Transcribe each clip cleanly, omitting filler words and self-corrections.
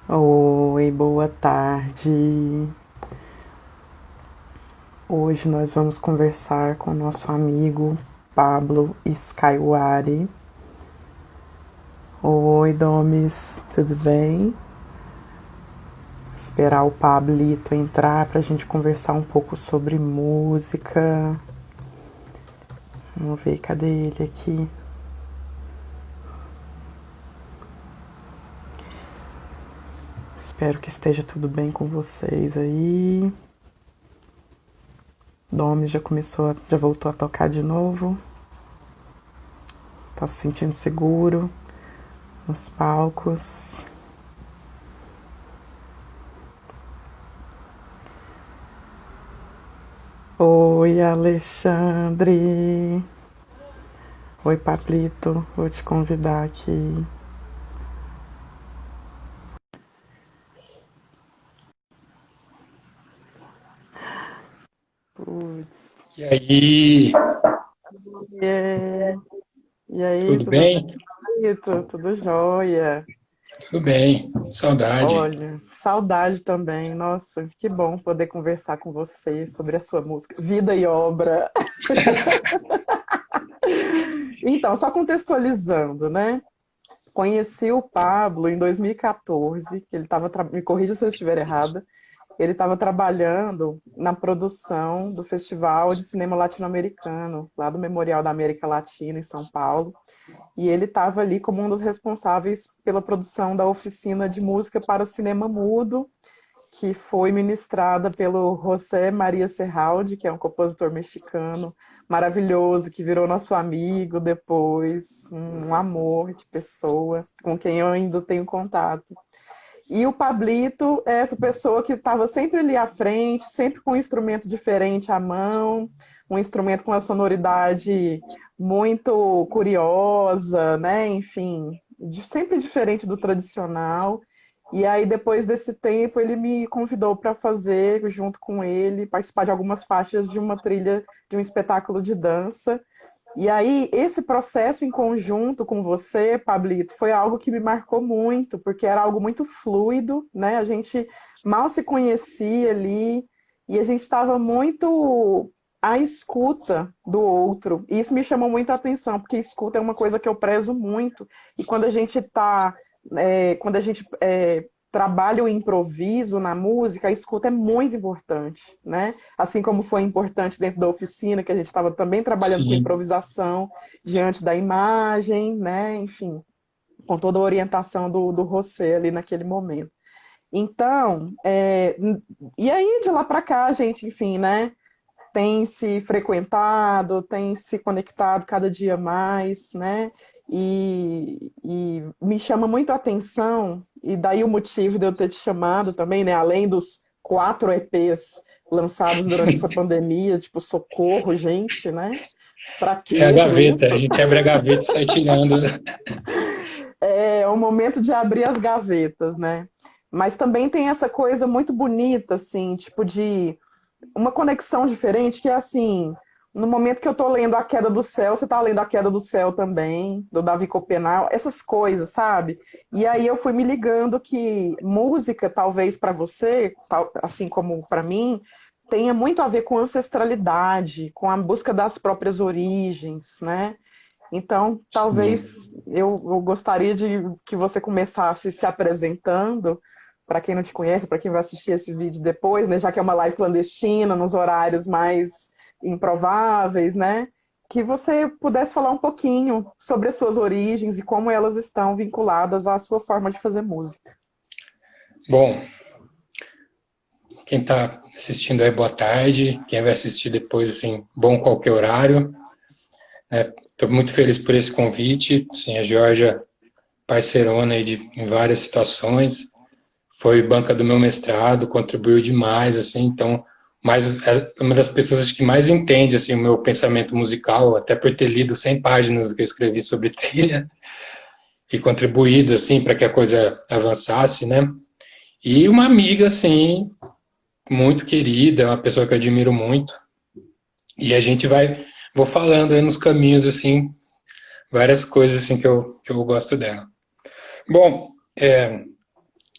Oi, boa tarde. Hoje nós vamos conversar com o nosso amigo Pablo Skywari. Oi, Domis, tudo bem? Esperar o Pablito entrar para a gente conversar um pouco sobre música. Vamos ver, cadê ele aqui? Espero que esteja tudo bem com vocês aí. Domis já voltou a tocar de novo. Tá se sentindo seguro nos palcos. Oi, Alexandre. Oi, Pablito. Vou te convidar aqui. Putz. E aí, Yeah. E aí, tudo tudo bem, bem? Pablito? Tudo jóia? Tudo bem, saudade. Olha, saudade também. Nossa, que bom poder conversar com você sobre a sua música, vida e obra. Então, só contextualizando, né? Conheci o Pablo em 2014, que ele estava, me corrija se eu estiver errada, ele estava trabalhando na produção do Festival de Cinema Latino-Americano, lá do Memorial da América Latina, em São Paulo. E ele estava ali como um dos responsáveis pela produção da oficina de música para o cinema mudo, que foi ministrada pelo José Maria Serralde, que é um compositor mexicano maravilhoso, que virou nosso amigo depois, um amor de pessoa, com quem eu ainda tenho contato. E o Pablito é essa pessoa que estava sempre ali à frente, sempre com um instrumento diferente à mão, um instrumento com uma sonoridade muito curiosa, né? Enfim, sempre diferente do tradicional. E aí, depois desse tempo, ele me convidou para fazer, junto com ele, participar de algumas faixas de uma trilha de um espetáculo de dança. E aí, esse processo em conjunto com você, Pablito, foi algo que me marcou muito, porque era algo muito fluido, né? A gente mal se conhecia ali e a gente estava muito à escuta do outro. E isso me chamou muito a atenção, porque escuta é uma coisa que eu prezo muito. E quando a gente está, quando a gente trabalha o improviso na música, a escuta é muito importante, né? Assim como foi importante dentro da oficina, que a gente estava também trabalhando com Sim, improvisação diante da imagem, né? Enfim, com toda a orientação do José ali naquele momento. Então, e aí de lá para cá, a gente, enfim, né? Tem se frequentado, tem se conectado cada dia mais, né? E me chama muito a atenção, e daí o motivo de eu ter te chamado também, né? Além dos 4 EPs lançados durante essa pandemia, tipo, socorro, gente, né? Pra é a que tudo gaveta, a isso? gente abre a gaveta e sai tirando. É o momento de abrir as gavetas, né? Mas também tem essa coisa muito bonita, assim, tipo de uma conexão diferente, que é assim, no momento que eu tô lendo A Queda do Céu, você tá lendo A Queda do Céu também, do Davi Copenau, essas coisas, sabe? E aí eu fui me ligando que música, talvez para você, assim como para mim, tenha muito a ver com ancestralidade, com a busca das próprias origens, né? Então, Sim. talvez eu gostaria de que você começasse se apresentando, para quem não te conhece, para quem vai assistir esse vídeo depois, né, já que é uma live clandestina, nos horários mais improváveis, né, que você pudesse falar um pouquinho sobre as suas origens e como elas estão vinculadas à sua forma de fazer música. Bom, quem está assistindo aí, boa tarde. Quem vai assistir depois, assim, bom qualquer horário. Estou muito feliz por esse convite. Sim, a Georgia, parceirona aí em várias situações. Foi banca do meu mestrado, contribuiu demais, assim, então, é uma das pessoas acho que mais entende, assim, o meu pensamento musical, até por ter lido 100 páginas do que eu escrevi sobre trilha e contribuído, assim, para que a coisa avançasse, né? E uma amiga, assim, muito querida, uma pessoa que eu admiro muito, e a gente vou falando aí nos caminhos, assim, várias coisas, assim, que eu gosto dela. Bom,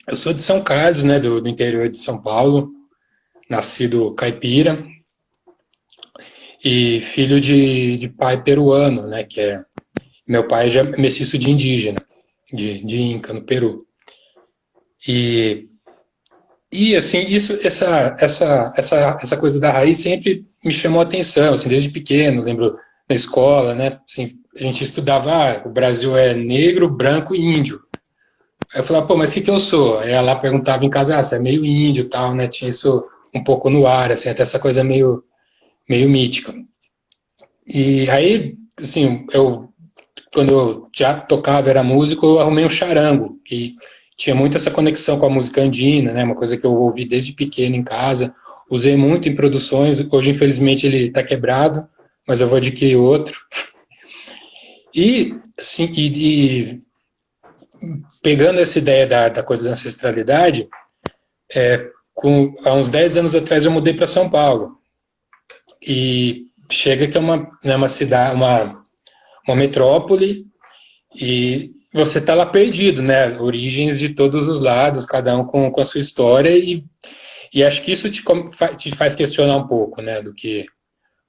Eu sou de São Carlos, né, do interior de São Paulo, nascido caipira e filho de pai peruano, né, que é meu pai já é mestiço de indígena, de Inca no Peru. E assim, essa coisa da raiz sempre me chamou a atenção, assim, desde pequeno, lembro na escola, né? Assim, a gente estudava, o Brasil é negro, branco e índio. Aí eu falava, pô, mas o que eu sou? Aí ela perguntava em casa, você é meio índio e tal, né? Tinha isso um pouco no ar, assim, até essa coisa meio mítica. E aí, assim, quando eu já tocava, era músico, eu arrumei um charango, que tinha muito essa conexão com a música andina, né? Uma coisa que eu ouvi desde pequeno em casa. Usei muito em produções. Hoje, infelizmente, ele está quebrado, mas eu vou adquirir outro. E, assim, pegando essa ideia da coisa da ancestralidade, há uns 10 anos atrás eu mudei para São Paulo. E chega que é uma cidade, uma metrópole, e você está lá perdido, né? Origens de todos os lados, cada um com a sua história, e acho que isso te faz questionar um pouco, né? Do que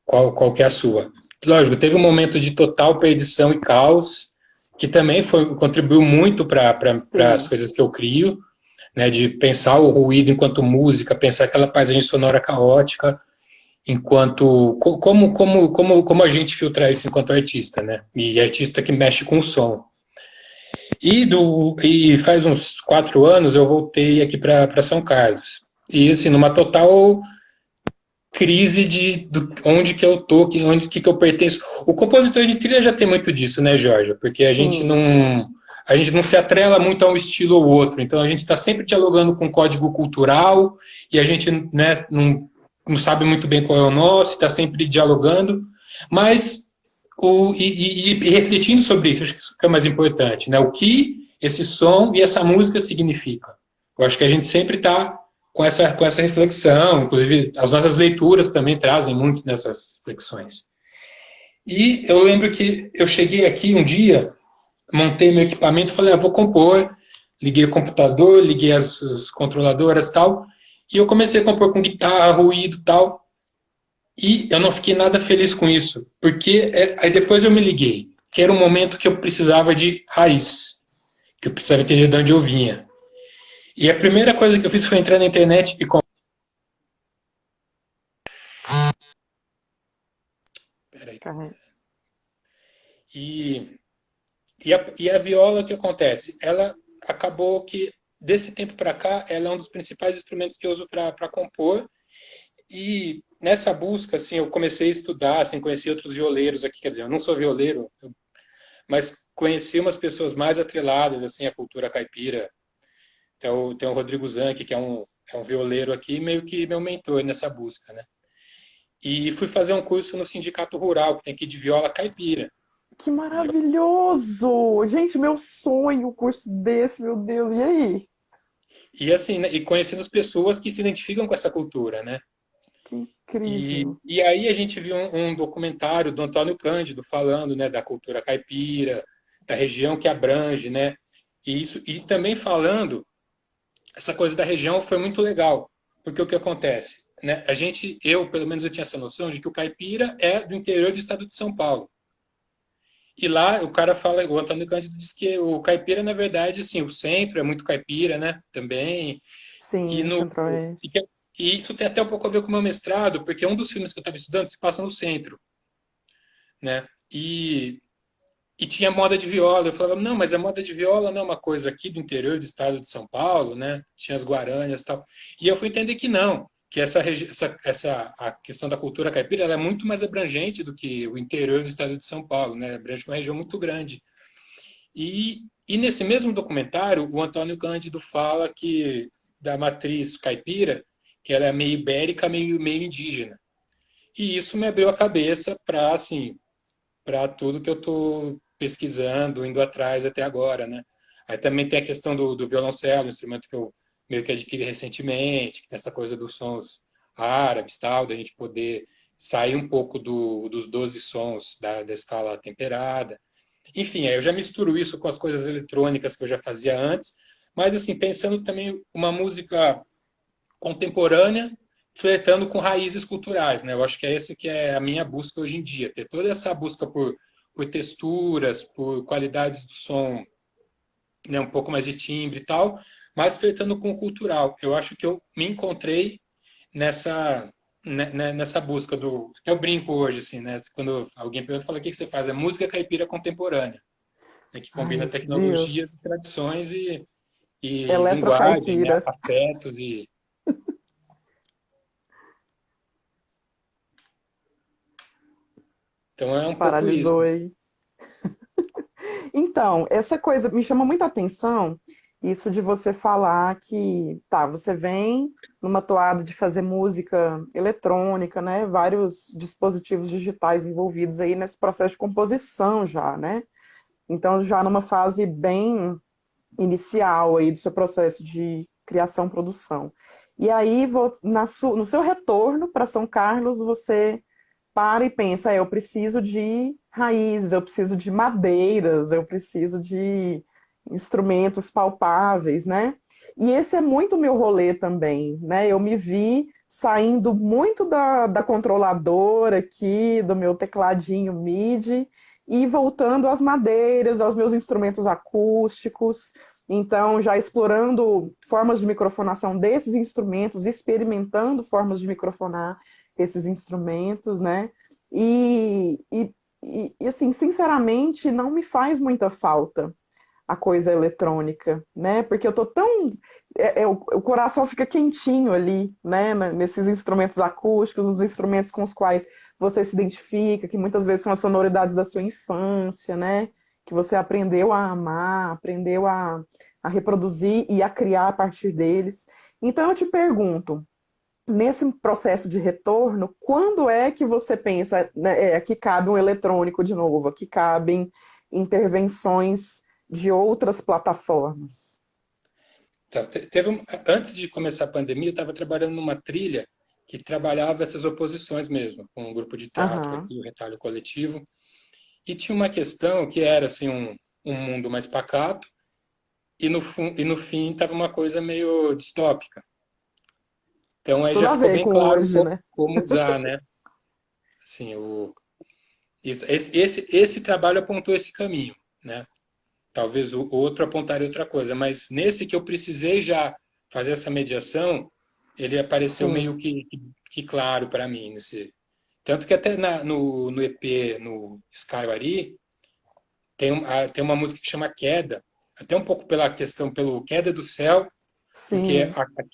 qual que é a sua. Lógico, teve um momento de total perdição e caos, que também contribuiu muito para as Sim. coisas que eu crio, né? De pensar o ruído enquanto música, pensar aquela paisagem sonora caótica, enquanto como a gente filtrar isso enquanto artista, né? E artista que mexe com o som. E faz uns 4 anos eu voltei aqui para São Carlos. E assim, numa total crise de onde que eu tô, onde que eu pertenço. O compositor de trilha já tem muito disso, né, Jorge? Porque Sim. a gente não se atrela muito a um estilo ou outro. Então a gente está sempre dialogando com código cultural e a gente, né, não sabe muito bem qual é o nosso, está sempre dialogando, mas e refletindo sobre isso, acho que isso que é mais importante, né? O que esse som e essa música significam. Eu acho que a gente sempre está com essa reflexão, inclusive as nossas leituras também trazem muito dessas reflexões. E eu lembro que eu cheguei aqui um dia, montei meu equipamento, falei, vou compor, liguei o computador, liguei as controladoras e tal, e eu comecei a compor com guitarra, ruído e tal, e eu não fiquei nada feliz com isso, porque aí depois eu me liguei, que era um momento que eu precisava de raiz, que eu precisava entender de onde eu vinha. E a primeira coisa que eu fiz foi entrar na internet e peraí. Carrega. E, e a viola, o que acontece? Ela acabou que, desse tempo para cá, ela é um dos principais instrumentos que eu uso para compor. E nessa busca, assim, eu comecei a estudar, assim, conheci outros violeiros aqui, quer dizer, eu não sou violeiro, mas conheci umas pessoas mais atreladas, assim, à cultura caipira. Tem o Rodrigo Zanck, que é um violeiro aqui, meio que meu mentor nessa busca, né? E fui fazer um curso no Sindicato Rural, que tem aqui de viola caipira. Que E maravilhoso! Gente, meu sonho, um curso desse, meu Deus. E aí? E assim, né, e conhecendo as pessoas que se identificam com essa cultura, né? Que incrível. E aí a gente viu um documentário do Antônio Cândido falando, né, da cultura caipira, da região que abrange, né? E também falando essa coisa da região foi muito legal, porque o que acontece, né? Eu pelo menos eu tinha essa noção de que o caipira é do interior do estado de São Paulo. E lá o cara fala, o Antônio Cândido diz que o caipira, na verdade, assim, o centro é muito caipira, né? Também. E, Sim, no, Centro-Oeste. e isso tem até um pouco a ver com o meu mestrado, porque um dos filmes que eu estava estudando se passa no centro, né? E tinha moda de viola. Eu falava, não, mas a moda de viola não é uma coisa aqui do interior do estado de São Paulo, né? Tinha as guaranhas e tal. E eu fui entender que não, que a questão da cultura caipira ela é muito mais abrangente do que o interior do estado de São Paulo, né? Abrange uma região muito grande. E nesse mesmo documentário, o Antônio Cândido fala que da matriz caipira, que ela é meio ibérica, meio indígena. E isso me abriu a cabeça para assim, para tudo que eu estou pesquisando, indo atrás até agora, né? Aí também tem a questão do violoncelo, instrumento que eu meio que adquiri recentemente, que tem essa coisa dos sons árabes, tal, da gente poder sair um pouco dos 12 sons da escala temperada. Enfim, aí eu já misturo isso com as coisas eletrônicas que eu já fazia antes, mas assim, pensando também uma música contemporânea, flertando com raízes culturais, né? Eu acho que é esse que é a minha busca hoje em dia, ter toda essa busca por texturas, por qualidades do som, né, um pouco mais de timbre e tal, mas flertando com o cultural. Eu acho que eu me encontrei nessa nessa busca do. Até eu brinco hoje, assim, né? Quando alguém pergunta, fala: o que você faz? É música caipira contemporânea, né, que Ai, combina meu tecnologias, Deus. tradições e linguagem, né, Eletrocaipira. afetos. E... Então é um pouco isso. Paralisou aí. Então, essa coisa me chama muita atenção, isso de você falar que, tá, você vem numa toada de fazer música eletrônica, né? Vários dispositivos digitais envolvidos aí nesse processo de composição já, né? Então, já numa fase bem inicial aí do seu processo de criação, produção. E aí, no seu retorno para São Carlos, você para e pensa, eu preciso de raízes, eu preciso de madeiras, eu preciso de instrumentos palpáveis, né? E esse é muito meu rolê também, né? Eu me vi saindo muito da controladora aqui, do meu tecladinho MIDI, e voltando às madeiras, aos meus instrumentos acústicos. Então, já explorando formas de microfonação desses instrumentos, experimentando formas de microfonar esses instrumentos, né? E, e, assim, sinceramente, não me faz muita falta a coisa eletrônica, né? Porque eu tô tão. O coração fica quentinho ali, né? Nesses instrumentos acústicos, os instrumentos com os quais você se identifica, que muitas vezes são as sonoridades da sua infância, né? Que você aprendeu a amar, aprendeu a reproduzir e a criar a partir deles. Então eu te pergunto, nesse processo de retorno, quando é que você pensa, né, que cabe um eletrônico de novo, que cabem intervenções de outras plataformas? Então, antes de começar a pandemia, eu estava trabalhando numa trilha que trabalhava essas oposições mesmo, com um grupo de teatro Aham, aqui, o Retalho Coletivo. E tinha uma questão que era assim um mundo mais pacato e no fim estava uma coisa meio distópica. Então aí tudo já a ficou ver bem com claro hoje, né? como usar, né? Assim, esse trabalho apontou esse caminho, né? Talvez o outro apontaria outra coisa, mas nesse que eu precisei já fazer essa mediação, ele apareceu meio Sim, que claro para mim. Tanto que até no EP, no Skywari, tem uma música que chama Queda, até um pouco pela questão, pelo Queda do Céu, porque sim,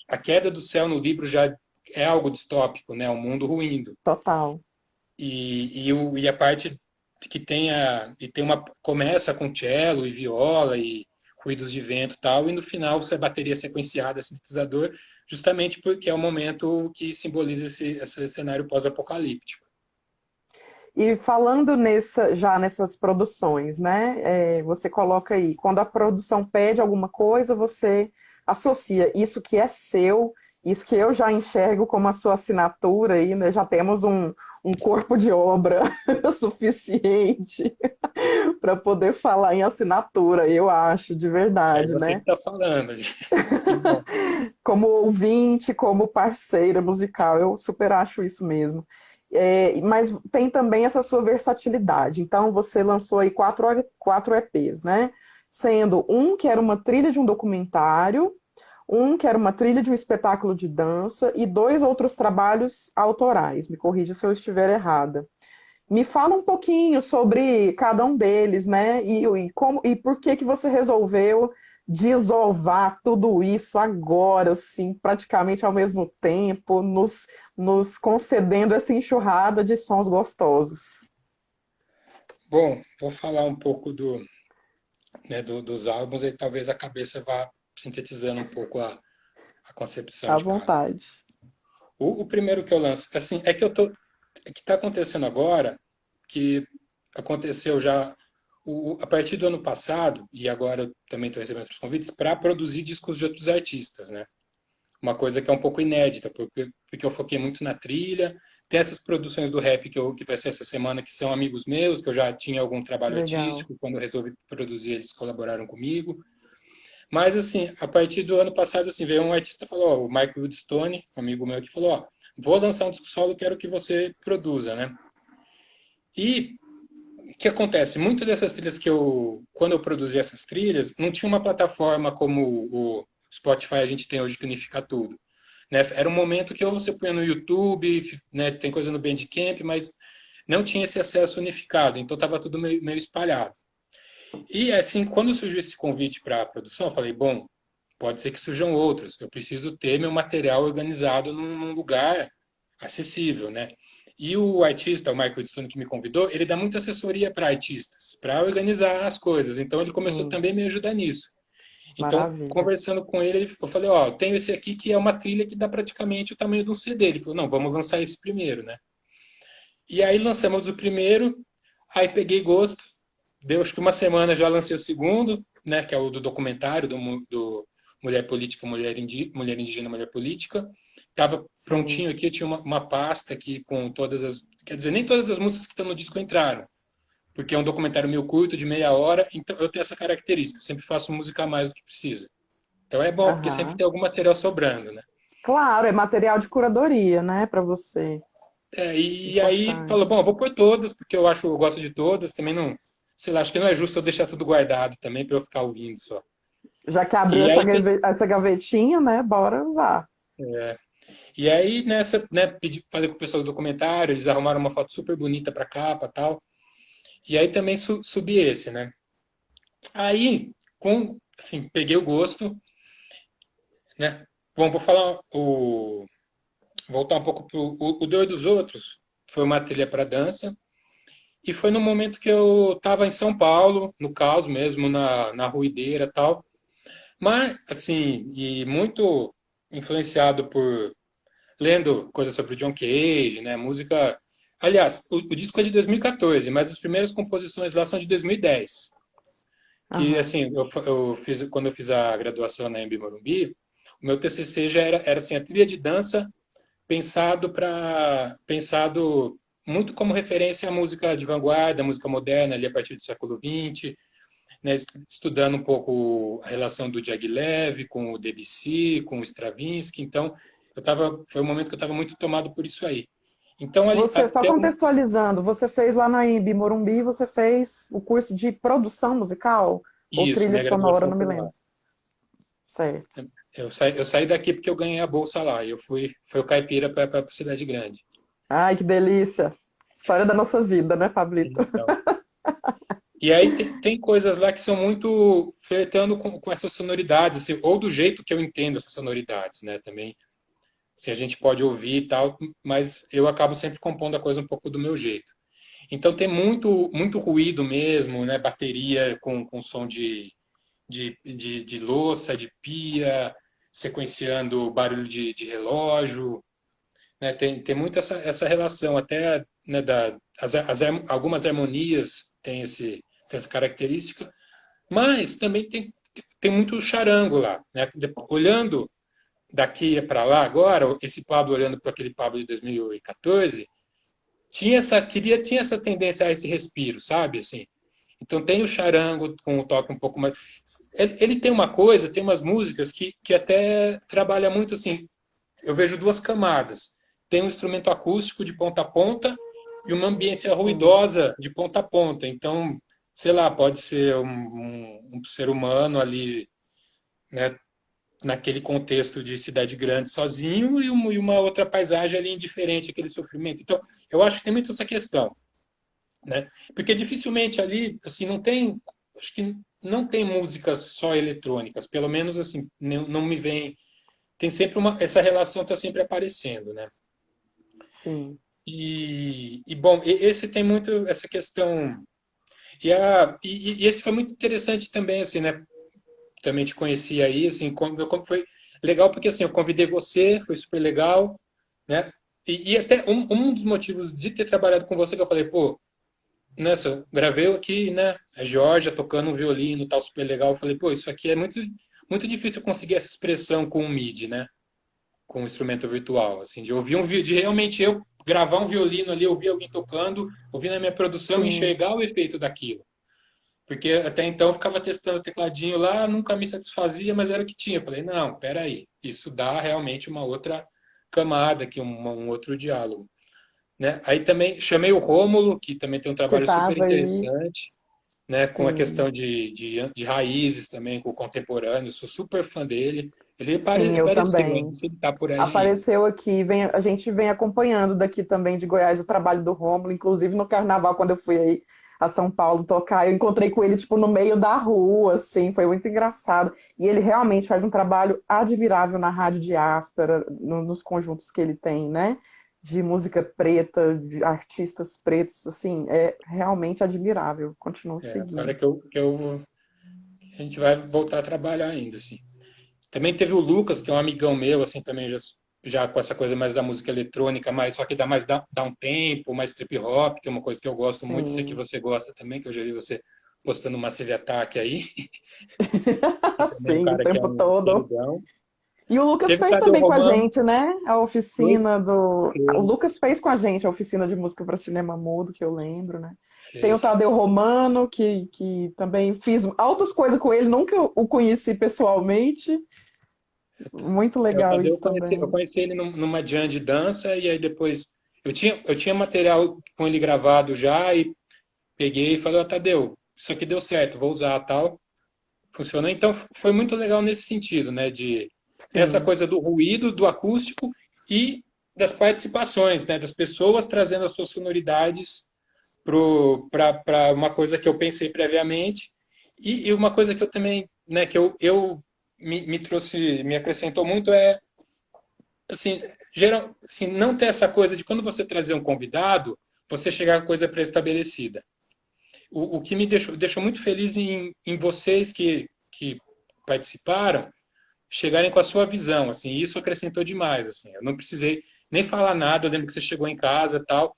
a queda do céu no livro já é algo distópico, né? Um mundo ruindo. total. E a parte que tem uma começa com cello e viola e ruídos de vento e tal, e no final você bateria sequenciada, sintetizador, justamente porque é o momento que simboliza esse cenário pós-apocalíptico. E falando já nessas produções, né? Você coloca aí, quando a produção pede alguma coisa, você associa isso que é seu, isso que eu já enxergo como a sua assinatura aí, né? Já temos um corpo de obra suficiente para poder falar em assinatura, eu acho, de É verdade, você que né? está falando. Que bom. Como ouvinte, como parceira musical, eu super acho isso mesmo. Mas tem também essa sua versatilidade. Então, você lançou aí quatro EPs, né? Sendo um que era uma trilha de um documentário, um que era uma trilha de um espetáculo de dança e dois outros trabalhos autorais. Me corrija se eu estiver errada. Me fala um pouquinho sobre cada um deles, né? E por que que você resolveu desovar tudo isso agora, assim, praticamente ao mesmo tempo, nos concedendo essa enxurrada de sons gostosos. Bom, vou falar um pouco dos álbuns e talvez a cabeça vá sintetizando um pouco a concepção À de cada. vontade. O primeiro que eu lanço, assim, é que está acontecendo agora, que aconteceu já a partir do ano passado, e agora eu também estou recebendo outros convites, para produzir discos de outros artistas, né? Uma coisa que é um pouco inédita, porque eu foquei muito na trilha, tem essas produções do rap que vai ser essa semana, que são amigos meus, que eu já tinha algum trabalho Legal. artístico, quando eu resolvi produzir, eles colaboraram comigo. Mas, assim, a partir do ano passado, assim, veio um artista e falou, ó, o Michael Woodstone, um amigo meu, que falou, ó, vou lançar um disco solo, quero que você produza, né? E o que acontece? Muitas dessas trilhas quando eu produzi essas trilhas, não tinha uma plataforma como o Spotify a gente tem hoje que unifica tudo. Né? Era um momento que ou você punha no YouTube, né, tem coisa no Bandcamp, mas não tinha esse acesso unificado, então estava tudo meio espalhado. E assim, quando surgiu esse convite para a produção, eu falei, bom, pode ser que surjam outros, eu preciso ter meu material organizado num lugar acessível, né? E o artista, o Michael Edson, que me convidou, ele dá muita assessoria para artistas, para organizar as coisas. Então ele começou Sim, também a me ajudar nisso. Então, maravilha. conversando com ele, eu falei, ó, tenho esse aqui que é uma trilha que dá praticamente o tamanho de um CD. Ele falou, não, vamos lançar esse primeiro, né? E aí lançamos o primeiro, aí peguei gosto, deu acho que uma semana já lancei o segundo, né, que é o do documentário do Mulher Política, Mulher Indígena, Mulher Política. Estava Sim. prontinho aqui, eu tinha uma pasta aqui com todas as. Quer dizer, nem todas as músicas que estão no disco entraram, porque é um documentário meio curto, de meia hora, então eu tenho essa característica, eu sempre faço música a mais do que precisa. Então é bom, porque sempre Aham. tem algum material sobrando, né? Claro, é material de curadoria, né, para você. E aí falou, Importante. bom, eu vou pôr todas, porque eu gosto de todas, também não, sei lá, acho que não é justo eu deixar tudo guardado também para eu ficar ouvindo só. Já que abriu E aí, essa gavetinha, né, bora usar. nessa, né, falei com o pessoal do documentário, eles arrumaram uma foto super bonita para capa, tal. E aí também subi esse, né? Aí, assim, peguei o gosto, né? Bom, vou falar voltar um pouco pro o Dor dos Outros, foi uma trilha para dança. E foi no momento que eu estava em São Paulo, no caos mesmo, na ruideira e tal. Mas, assim, e muito influenciado por lendo coisas sobre o John Cage, né? Música. Aliás, o disco é de 2014, mas as primeiras composições lá são de 2010. Que, Aham. assim, eu fiz, quando eu fiz a graduação na Embi Morumbi, o meu TCC já era assim, a trilha de dança pensado muito como referência à música de vanguarda, à música moderna, ali a partir do século XX, né, estudando um pouco a relação do Diaghilev com o Debussy, com o Stravinsky. Então, foi um momento que eu estava muito tomado por isso aí. Então, ali, Você, só até contextualizando, você fez lá na IMB Morumbi, você fez o curso de produção musical ou isso, trilha minha sonora, graduação não me foi lá. lembro. Certo. Eu saí daqui porque eu ganhei a bolsa lá. Foi o caipira para a cidade grande. Ai, que delícia. História da nossa vida, né, Pablito? Então, e aí tem coisas lá que são muito flertando com essas sonoridades, assim, ou do jeito que eu entendo essas sonoridades, né? Também, se a gente pode ouvir e tal, mas eu acabo sempre compondo a coisa um pouco do meu jeito. Então tem muito ruído mesmo, né? Bateria com som de louça, de pia, sequenciando barulho de relógio, né? Tem muito essa relação, até né, algumas harmonias têm essa característica, mas também tem muito charango lá. Né? Olhando daqui para lá agora, esse Pablo olhando para aquele Pablo de 2014, tinha essa tendência a esse respiro, sabe? Assim, então tem o charango com o toque um pouco mais. Ele tem uma coisa, tem umas músicas que até trabalha muito assim. Eu vejo duas camadas. Tem um instrumento acústico de ponta a ponta e uma ambiência Sim, ruidosa de ponta a ponta. Então, sei lá, pode ser um ser humano ali, né, naquele contexto de cidade grande sozinho e uma outra paisagem ali indiferente, aquele sofrimento. Então, eu acho que tem muito essa questão, né? Porque dificilmente ali, assim, acho que não tem músicas só eletrônicas, pelo menos assim, não me vem, tem sempre essa relação está sempre aparecendo, né? sim. Bom, esse tem muito essa questão. E esse foi muito interessante também, assim, né? Também te conheci aí, assim, como foi legal, porque assim, eu convidei você, foi super legal, né? E até um dos motivos de ter trabalhado com você que eu falei, pô, nessa, eu gravei aqui, né? A Georgia tocando um violino, tal, super legal. Eu falei, pô, isso aqui é muito difícil conseguir essa expressão com o MIDI, né? Com o instrumento virtual, assim, de ouvir de realmente eu gravar um violino ali, ouvir alguém tocando, ouvir na minha produção e Sim. enxergar o efeito daquilo. Porque até então eu ficava testando o tecladinho lá, nunca me satisfazia, mas era o que tinha. Eu falei, não, peraí, isso dá realmente uma outra camada aqui, um outro diálogo. Né? Aí também chamei o Rômulo, que também tem um Que trabalho super tava aí, interessante, né? Com a sim. questão de raízes também, com o contemporâneo. Sou super fã dele. Ele Sim, eu apareceu, hein? Não também. sei se ele está por aí ainda. Apareceu aqui, a gente vem acompanhando daqui também de Goiás o trabalho do Rômulo, inclusive no carnaval, quando eu fui aí a São Paulo tocar, eu encontrei com ele, tipo, no meio da rua, assim, foi muito engraçado. E ele realmente faz um trabalho admirável na Rádio Diáspora, nos conjuntos que ele tem, né? De música preta, de artistas pretos, assim, é realmente admirável. Continuo É, agora seguindo. a gente vai voltar a trabalhar ainda, assim. Também teve o Lucas, que é um amigão meu, assim, também já com essa coisa mais da música eletrônica, mas só que dá mais down tempo, mais trip hop, que é uma coisa que eu gosto muito, sei que Sim. você gosta também, que eu já vi você postando Massive Attack aí, que também é um Sim, o cara que é tempo um todo. queridão. E o Lucas Teve o fez Tadeu também com a Romano, gente, né? A foi, oficina do. O fez, Lucas fez com a gente a oficina de música para cinema mudo, que eu lembro, né? Tem o fez. Tadeu Romano, que também fiz altas coisas com ele, nunca o conheci pessoalmente. Muito É, o legal Tadeu isso eu também. conheci ele numa jam de dança, e aí depois eu tinha material com ele gravado já, e peguei e falei, ó, Tadeu, isso aqui deu certo, vou usar tal. Funcionou. Então, foi muito legal nesse sentido, né? De ter essa Sim, coisa do ruído, do acústico e das participações, né? Das pessoas trazendo as suas sonoridades para uma coisa que eu pensei previamente e uma coisa que eu também, né? Que eu me trouxe, me acrescentou muito é, assim, geral, assim, não ter essa coisa de quando você trazer um convidado, você chegar com a coisa pré-estabelecida. O que me deixou muito feliz em vocês que participaram chegarem com a sua visão, assim, isso acrescentou demais, assim. Eu não precisei nem falar nada, eu lembro que você chegou em casa, tal.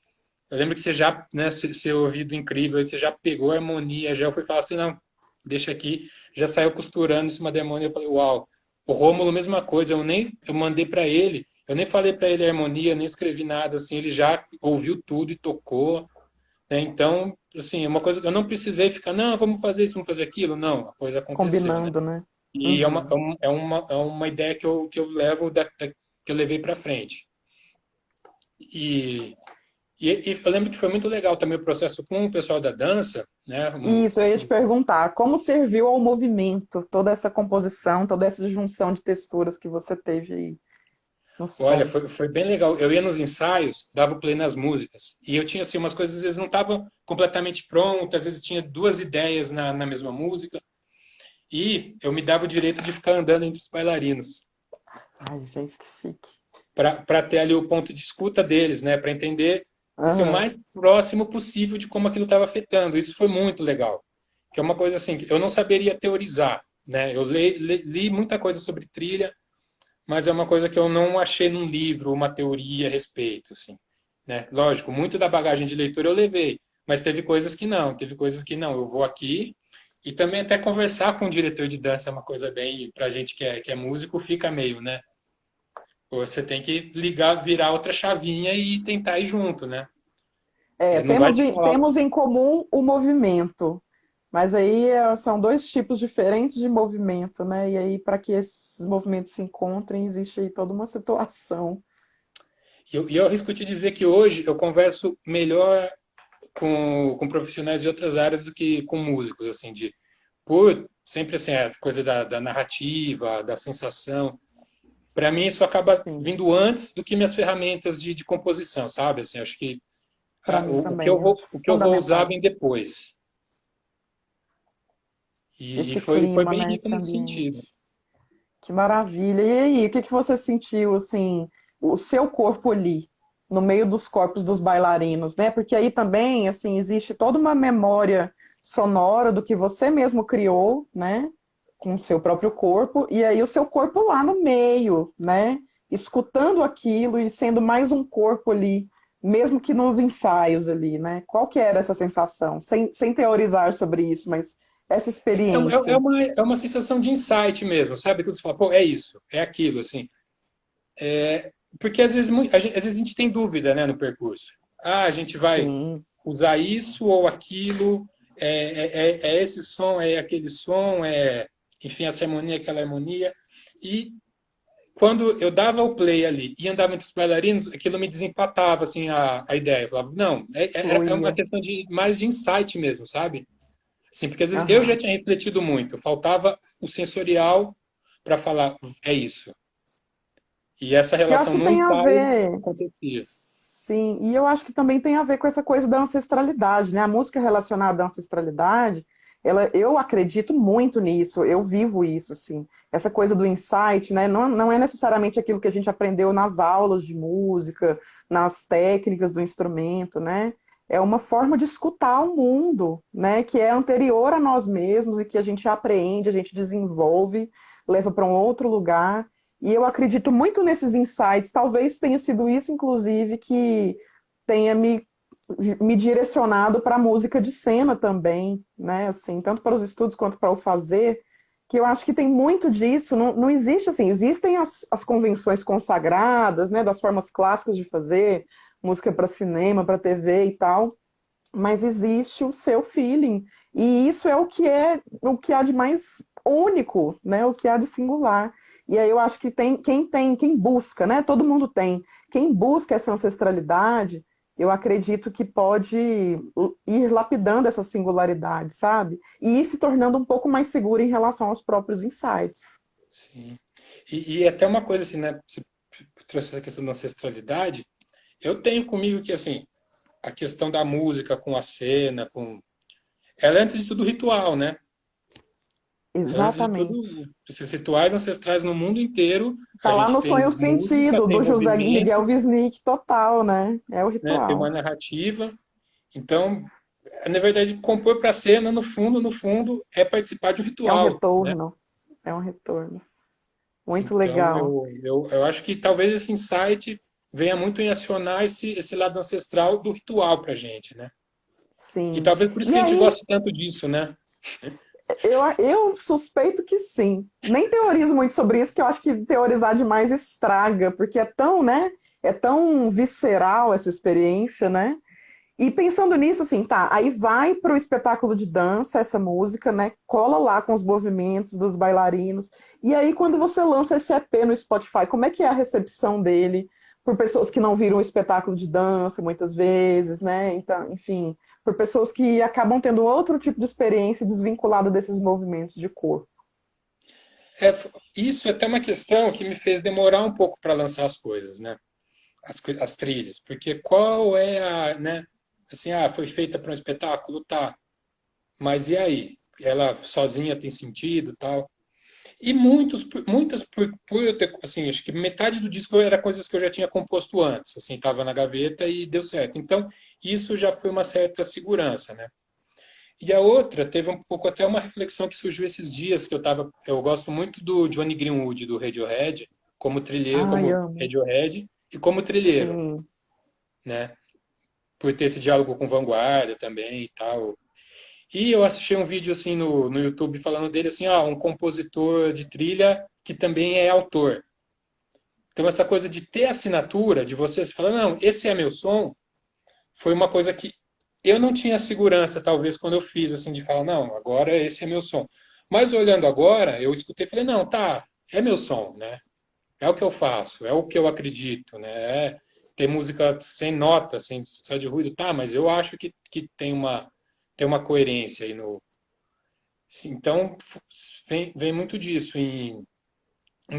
Eu lembro que você já, né, seu ouvido incrível, você já pegou a harmonia, já foi falar assim, não, deixa aqui, já saiu costurando em cima da harmonia, eu falei, uau. O Rômulo, mesma coisa, eu mandei para ele, eu nem falei para ele a harmonia, nem escrevi nada, assim, ele já ouviu tudo e tocou, né? Então, assim, é uma coisa que eu não precisei ficar, não, vamos fazer isso, vamos fazer aquilo, não, a coisa aconteceu, né? combinando, né? E Uhum. é uma ideia que eu levo que eu levei para frente. E, e eu lembro que foi muito legal também o processo com o pessoal da dança, né? Isso, eu ia te perguntar, como serviu ao movimento toda essa composição, toda essa junção de texturas que você teve aí no Olha, som? foi bem legal. Eu ia nos ensaios, dava o play nas músicas, e eu tinha assim umas coisas às vezes não estavam completamente prontas, às vezes tinha duas ideias na mesma música, e eu me dava o direito de ficar andando entre os bailarinos, Ai, gente, que chique. para ter ali o ponto de escuta deles, né? Para entender assim, o Aham. mais próximo possível de como aquilo estava afetando. Isso foi muito legal. Que é uma coisa assim que eu não saberia teorizar, né? Eu li muita coisa sobre trilha, mas é uma coisa que eu não achei num livro uma teoria a respeito, assim, né? Lógico, muito da bagagem de leitura eu levei, mas teve coisas que não. Eu vou aqui e também até conversar com o diretor de dança é uma coisa bem para a gente que é músico fica meio, né? Você tem que ligar, virar outra chavinha e tentar ir junto, né? É, Ele não vai temos te falar. temos em comum o movimento, mas aí são dois tipos diferentes de movimento, né? E aí, para que esses movimentos se encontrem, existe aí toda uma situação. E eu arrisco te dizer que hoje eu converso melhor com profissionais de outras áreas do que com músicos, assim, por sempre assim, a coisa da narrativa, da sensação. Para mim, isso acaba Sim, vindo antes do que minhas ferramentas de composição, sabe? Assim, acho que para mim o que eu também, vou, acho o que eu vou usar fundamental. vem depois. E Esse foi clima, bem né? rico Esse nesse sentido. ambiente. Que maravilha. E aí, o que que você sentiu, assim, o seu corpo ali, no meio dos corpos dos bailarinos, né? Porque aí também, assim, existe toda uma memória sonora do que você mesmo criou, né? Com o seu próprio corpo, e aí o seu corpo lá no meio, né? Escutando aquilo e sendo mais um corpo ali, mesmo que nos ensaios ali, né? Qual que era essa sensação? Sem teorizar sobre isso, mas essa experiência. É uma sensação de insight mesmo, sabe? Quando você fala, pô, é isso, é aquilo, assim. Porque às vezes, às vezes a gente tem dúvida, né, no percurso. Ah, a gente vai Sim, usar isso ou aquilo. é esse som, é aquele som, enfim, essa harmonia, aquela harmonia. E quando eu dava o play ali e andava entre os bailarinos, aquilo me desempatava, assim, a ideia. Eu falava, não, é uma Fluía. questão mais de insight mesmo, sabe? Assim, porque às vezes eu já Aham. tinha refletido muito, faltava o sensorial para falar, é isso. E essa E eu acho relação que no tem a ensaio ver, acontecia. sim, e eu acho que também tem a ver com essa coisa da ancestralidade, né? A música relacionada à ancestralidade, eu acredito muito nisso, eu vivo isso, assim. Essa coisa do insight, né? Não é necessariamente aquilo que a gente aprendeu nas aulas de música, nas técnicas do instrumento, né? É uma forma de escutar o mundo, né? Que é anterior a nós mesmos e que a gente aprende, a gente desenvolve, leva para um outro lugar. E eu acredito muito nesses insights. Talvez tenha sido isso, inclusive, que tenha me direcionado para a música de cena também, né? Assim, tanto para os estudos quanto para o fazer, que eu acho que tem muito disso. Não existe assim, existem as convenções consagradas, né? Das formas clássicas de fazer música para cinema, para TV e tal, mas existe o seu feeling. E isso é o que há de mais único, né? O que há de singular. E aí eu acho que quem busca, né? Todo mundo tem. Quem busca essa ancestralidade, eu acredito que pode ir lapidando essa singularidade, sabe? E ir se tornando um pouco mais seguro em relação aos próprios insights. Sim. E até uma coisa assim, né? Você trouxe essa questão da ancestralidade. Eu tenho comigo que, assim, a questão da música com a cena, ela é antes de tudo ritual, né? Antes de Exatamente. tudo, esses rituais ancestrais no mundo inteiro, a Tá lá gente no tem sonho música, sentido tem do José Miguel movimento, Wisnik total, né? É o né? Tem uma ritual. narrativa. Então, na verdade, compor para a cena, no fundo, é participar de um É um ritual, né? retorno. É um retorno. Muito Então, legal. eu acho que talvez esse insight venha muito em acionar esse lado ancestral do ritual para a gente, né? E Sim. talvez por isso E que a gente aí, gosta tanto disso, né? eu suspeito que sim. Nem teorizo muito sobre isso, porque eu acho que teorizar demais estraga, porque é tão, né? É tão visceral essa experiência, né? E pensando nisso, assim, tá, aí vai para o espetáculo de dança, essa música, né? Cola lá com os movimentos dos bailarinos. E aí, quando você lança esse EP no Spotify, como é que é a recepção dele por pessoas que não viram o espetáculo de dança muitas vezes, né? Então, enfim, por pessoas que acabam tendo outro tipo de experiência desvinculada desses movimentos de corpo. É, isso é até uma questão que me fez demorar um pouco para lançar as coisas, né? As trilhas, porque qual é a, né? Assim, foi feita para um espetáculo, tá? Mas e aí? Ela sozinha tem sentido, tal? E muitas por eu ter, assim, acho que metade do disco era coisas que eu já tinha composto antes, assim, estava na gaveta e deu certo. Então, isso já foi uma certa segurança, né? E a outra teve um pouco até uma reflexão que surgiu esses dias que eu gosto muito do Johnny Greenwood do Radiohead, como trilheiro, Ai, como amo. Radiohead e como trilheiro, Sim. né? Por ter esse diálogo com vanguarda também e tal. E eu assisti um vídeo assim no YouTube falando dele assim, um compositor de trilha que também é autor. Então essa coisa de ter assinatura, de você falar, não, esse é meu som, foi uma coisa que eu não tinha segurança, talvez, quando eu fiz, assim, de falar, não, agora esse é meu som. Mas olhando agora, eu escutei e falei, não, tá, é meu som, né? É o que eu faço, é o que eu acredito, né? Ter música sem nota, sem só de ruído, tá, mas eu acho que tem uma coerência aí no. Então, vem muito disso, em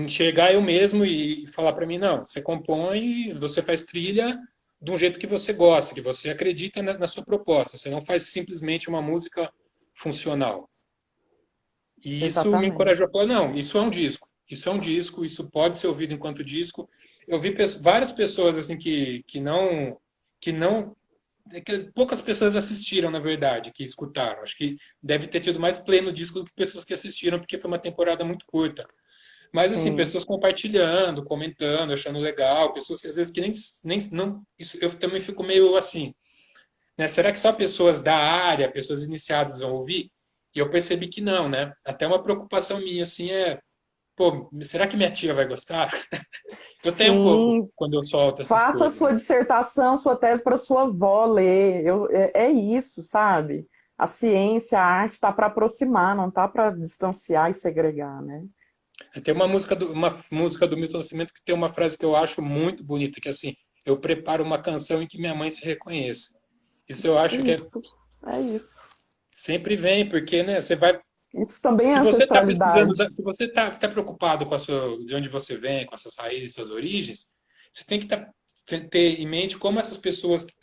chegar eu mesmo e falar para mim, não, você compõe, você faz trilha de um jeito que você gosta, que você acredita na sua proposta. Você não faz simplesmente uma música funcional. E isso me Exatamente. encorajou a falar, não, isso é um disco. Isso é um disco, isso pode ser ouvido enquanto disco. Eu vi várias pessoas assim que não que poucas pessoas assistiram, na verdade, que escutaram. Acho que deve ter tido mais play no disco do que pessoas que assistiram, porque foi uma temporada muito curta. Mas, assim, Sim. pessoas compartilhando, comentando, achando legal, pessoas que às vezes que nem não, isso eu também fico meio assim, né? Será que só pessoas da área, pessoas iniciadas vão ouvir? E eu percebi que não, né? Até uma preocupação minha, assim, pô, será que minha tia vai gostar? Eu tenho um pouco Sim, quando eu solto essas faça a coisas, sua né? dissertação, sua tese para sua avó ler. É isso, sabe? a ciência, a arte está para aproximar, não está para distanciar e segregar, né? Tem uma música do Milton Nascimento que tem uma frase que eu acho muito bonita, que é assim, eu preparo uma canção em que minha mãe se reconheça. Isso eu acho que Isso, é isso. sempre vem, porque, né, você vai. Isso também é Se você está precisando, ancestralidade. se você está preocupado com de onde você vem, com as suas raízes, suas origens, você tem que ter em mente como essas pessoas que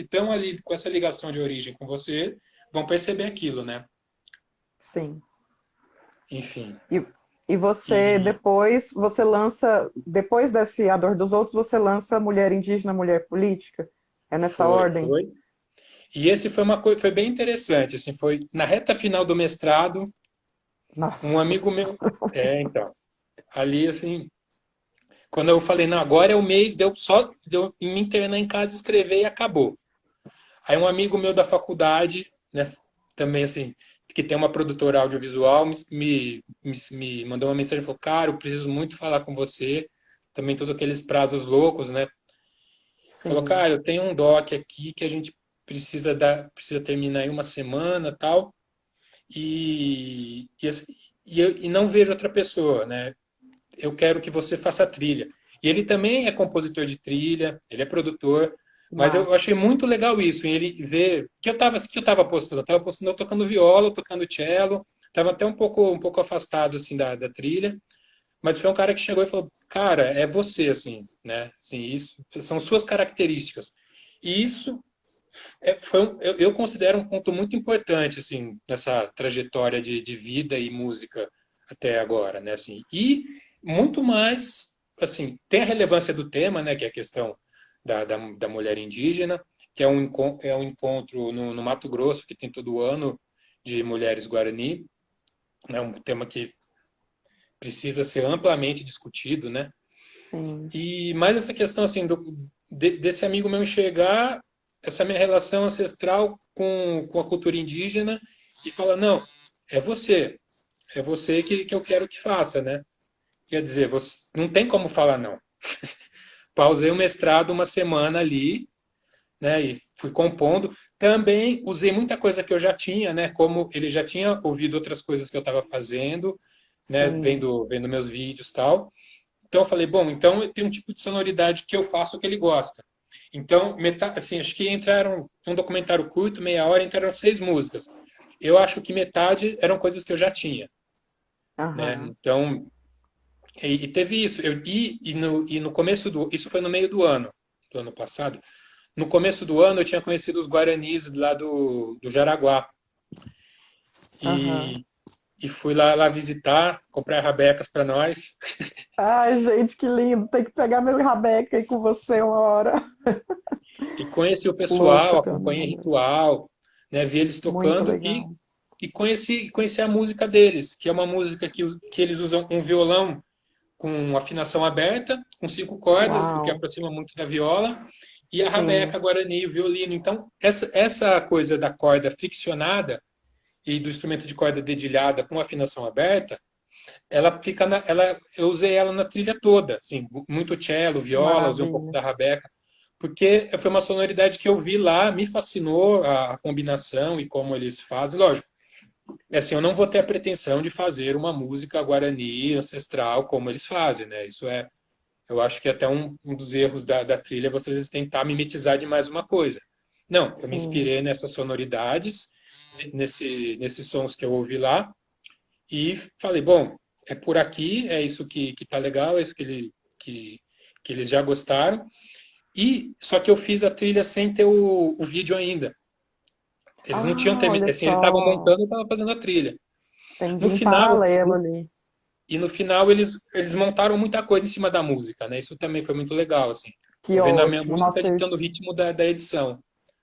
estão ali com essa ligação de origem com você vão perceber aquilo, né? Sim. Enfim. E, e você E depois, você lança, depois desse A Dor dos Outros, você lança Mulher Indígena, Mulher Política? É nessa foi, ordem? foi. E esse foi uma coisa, foi bem interessante, assim, foi na reta final do mestrado, um Nossa amigo meu, Senhora. então, ali assim, quando eu falei, não, agora é o mês, deu me internar em casa, escrever e acabou. Aí um amigo meu da faculdade, né, também assim, que tem uma produtora audiovisual, me mandou uma mensagem e falou, cara, eu preciso muito falar com você. Também todos aqueles prazos loucos, né? Falou, Sim. cara, eu tenho um doc aqui que a gente precisa terminar em uma semana, tal, assim, e não vejo outra pessoa, né? Eu quero que você faça a trilha. E ele também é compositor de trilha, ele é produtor, Que mas eu massa. achei muito legal isso, em ele ver que eu estava postando, eu estava postando eu tocando viola, tocando cello, estava até um pouco afastado assim da trilha, mas foi um cara que chegou e falou: "Cara, é você assim, né? Assim, isso são suas características". E isso eu considero um ponto muito importante assim nessa trajetória de vida e música até agora, né? Assim, e muito mais assim tem a relevância do tema, né? Que é a questão da mulher indígena, que é um encontro no Mato Grosso que tem todo ano de mulheres Guarani, é um tema que precisa ser amplamente discutido, né? Sim. E mais essa questão assim desse amigo meu enxergar essa minha relação ancestral com a cultura indígena e falar, não, é você, é você que eu quero que faça, né? Quer dizer, você não tem como falar não. Pausei o mestrado uma semana ali, né? E fui compondo. Também usei muita coisa que eu já tinha, né? Como ele já tinha ouvido outras coisas que eu estava fazendo, né? Sim. Vendo meus vídeos e tal. Então eu falei, bom, então tem um tipo de sonoridade que eu faço que ele gosta. Então, assim, acho que entraram um documentário curto, meia hora, entraram 6 músicas. Eu acho que metade eram coisas que eu já tinha, né? Aham. Então, e teve isso. E no começo isso foi no meio do ano passado. No começo do ano eu tinha conhecido os Guaranis lá do Jaraguá Aham. e, e fui lá visitar, comprar rabecas para nós. Ai, gente, que lindo. Tem que pegar meu rabeca aí com você uma hora. E conheci o Louca pessoal, pelo meu acompanhei rabeca. ritual, né, vi eles Muito tocando legal. e conheci a música deles, que é uma música que eles usam um violão com afinação aberta, com 5 cordas, o que Uau. aproxima muito da viola, e a Sim. rabeca, guarani, o violino. Então, essa coisa da corda friccionada e do instrumento de corda dedilhada com afinação aberta, eu usei ela na trilha toda, assim, muito cello, Que viola, usei um pouco maravilha. da rabeca, porque foi uma sonoridade que eu vi lá, me fascinou a combinação e como eles fazem. Lógico, assim, eu não vou ter a pretensão de fazer uma música guarani ancestral como eles fazem, né? Eu acho que até um dos erros da trilha é vocês tentar mimetizar de mais uma coisa. Não, eu me Sim. inspirei nessas sonoridades, nesses sons que eu ouvi lá, e falei, bom, é por aqui, é isso que tá legal, é isso que, que eles já gostaram. E só que eu fiz a trilha sem ter o vídeo ainda. Eles não tinham Ah, terminado, olha assim, eles estavam só. montando e estavam fazendo a trilha. Entendi. No Em final, paralelo ali. no final eles montaram muita coisa em cima da música, né? Isso também foi muito legal, assim. Que Eu vendo a minha ótimo. música Nossa, ditando o isso ritmo da edição.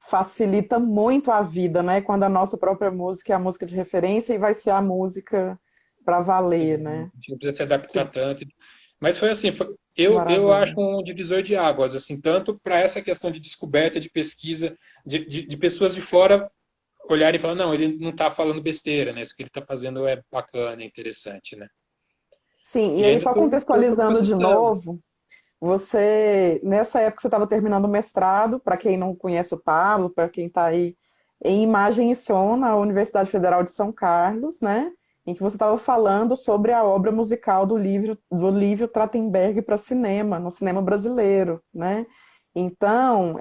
facilita muito a vida, né? Quando a nossa própria música é a música de referência e vai ser a música para valer, A né? gente não precisa se Que, adaptar tanto. Mas foi assim, que eu acho maravilha. um divisor de águas, assim, tanto para essa questão de descoberta, de pesquisa, de pessoas de fora olharem e falar, não, ele não está falando besteira, né? Isso que ele está fazendo é bacana, é interessante, né? Sim, e E aí ainda só estou no contextualizando começo do de samba. novo, você, nessa época você estava terminando o mestrado, para quem não conhece o Pablo, para quem está aí em Imagem e Som na Universidade Federal de São Carlos, né? Em que você estava falando sobre a obra musical do Lívio Trachtenberg para cinema, no cinema brasileiro, né? Então,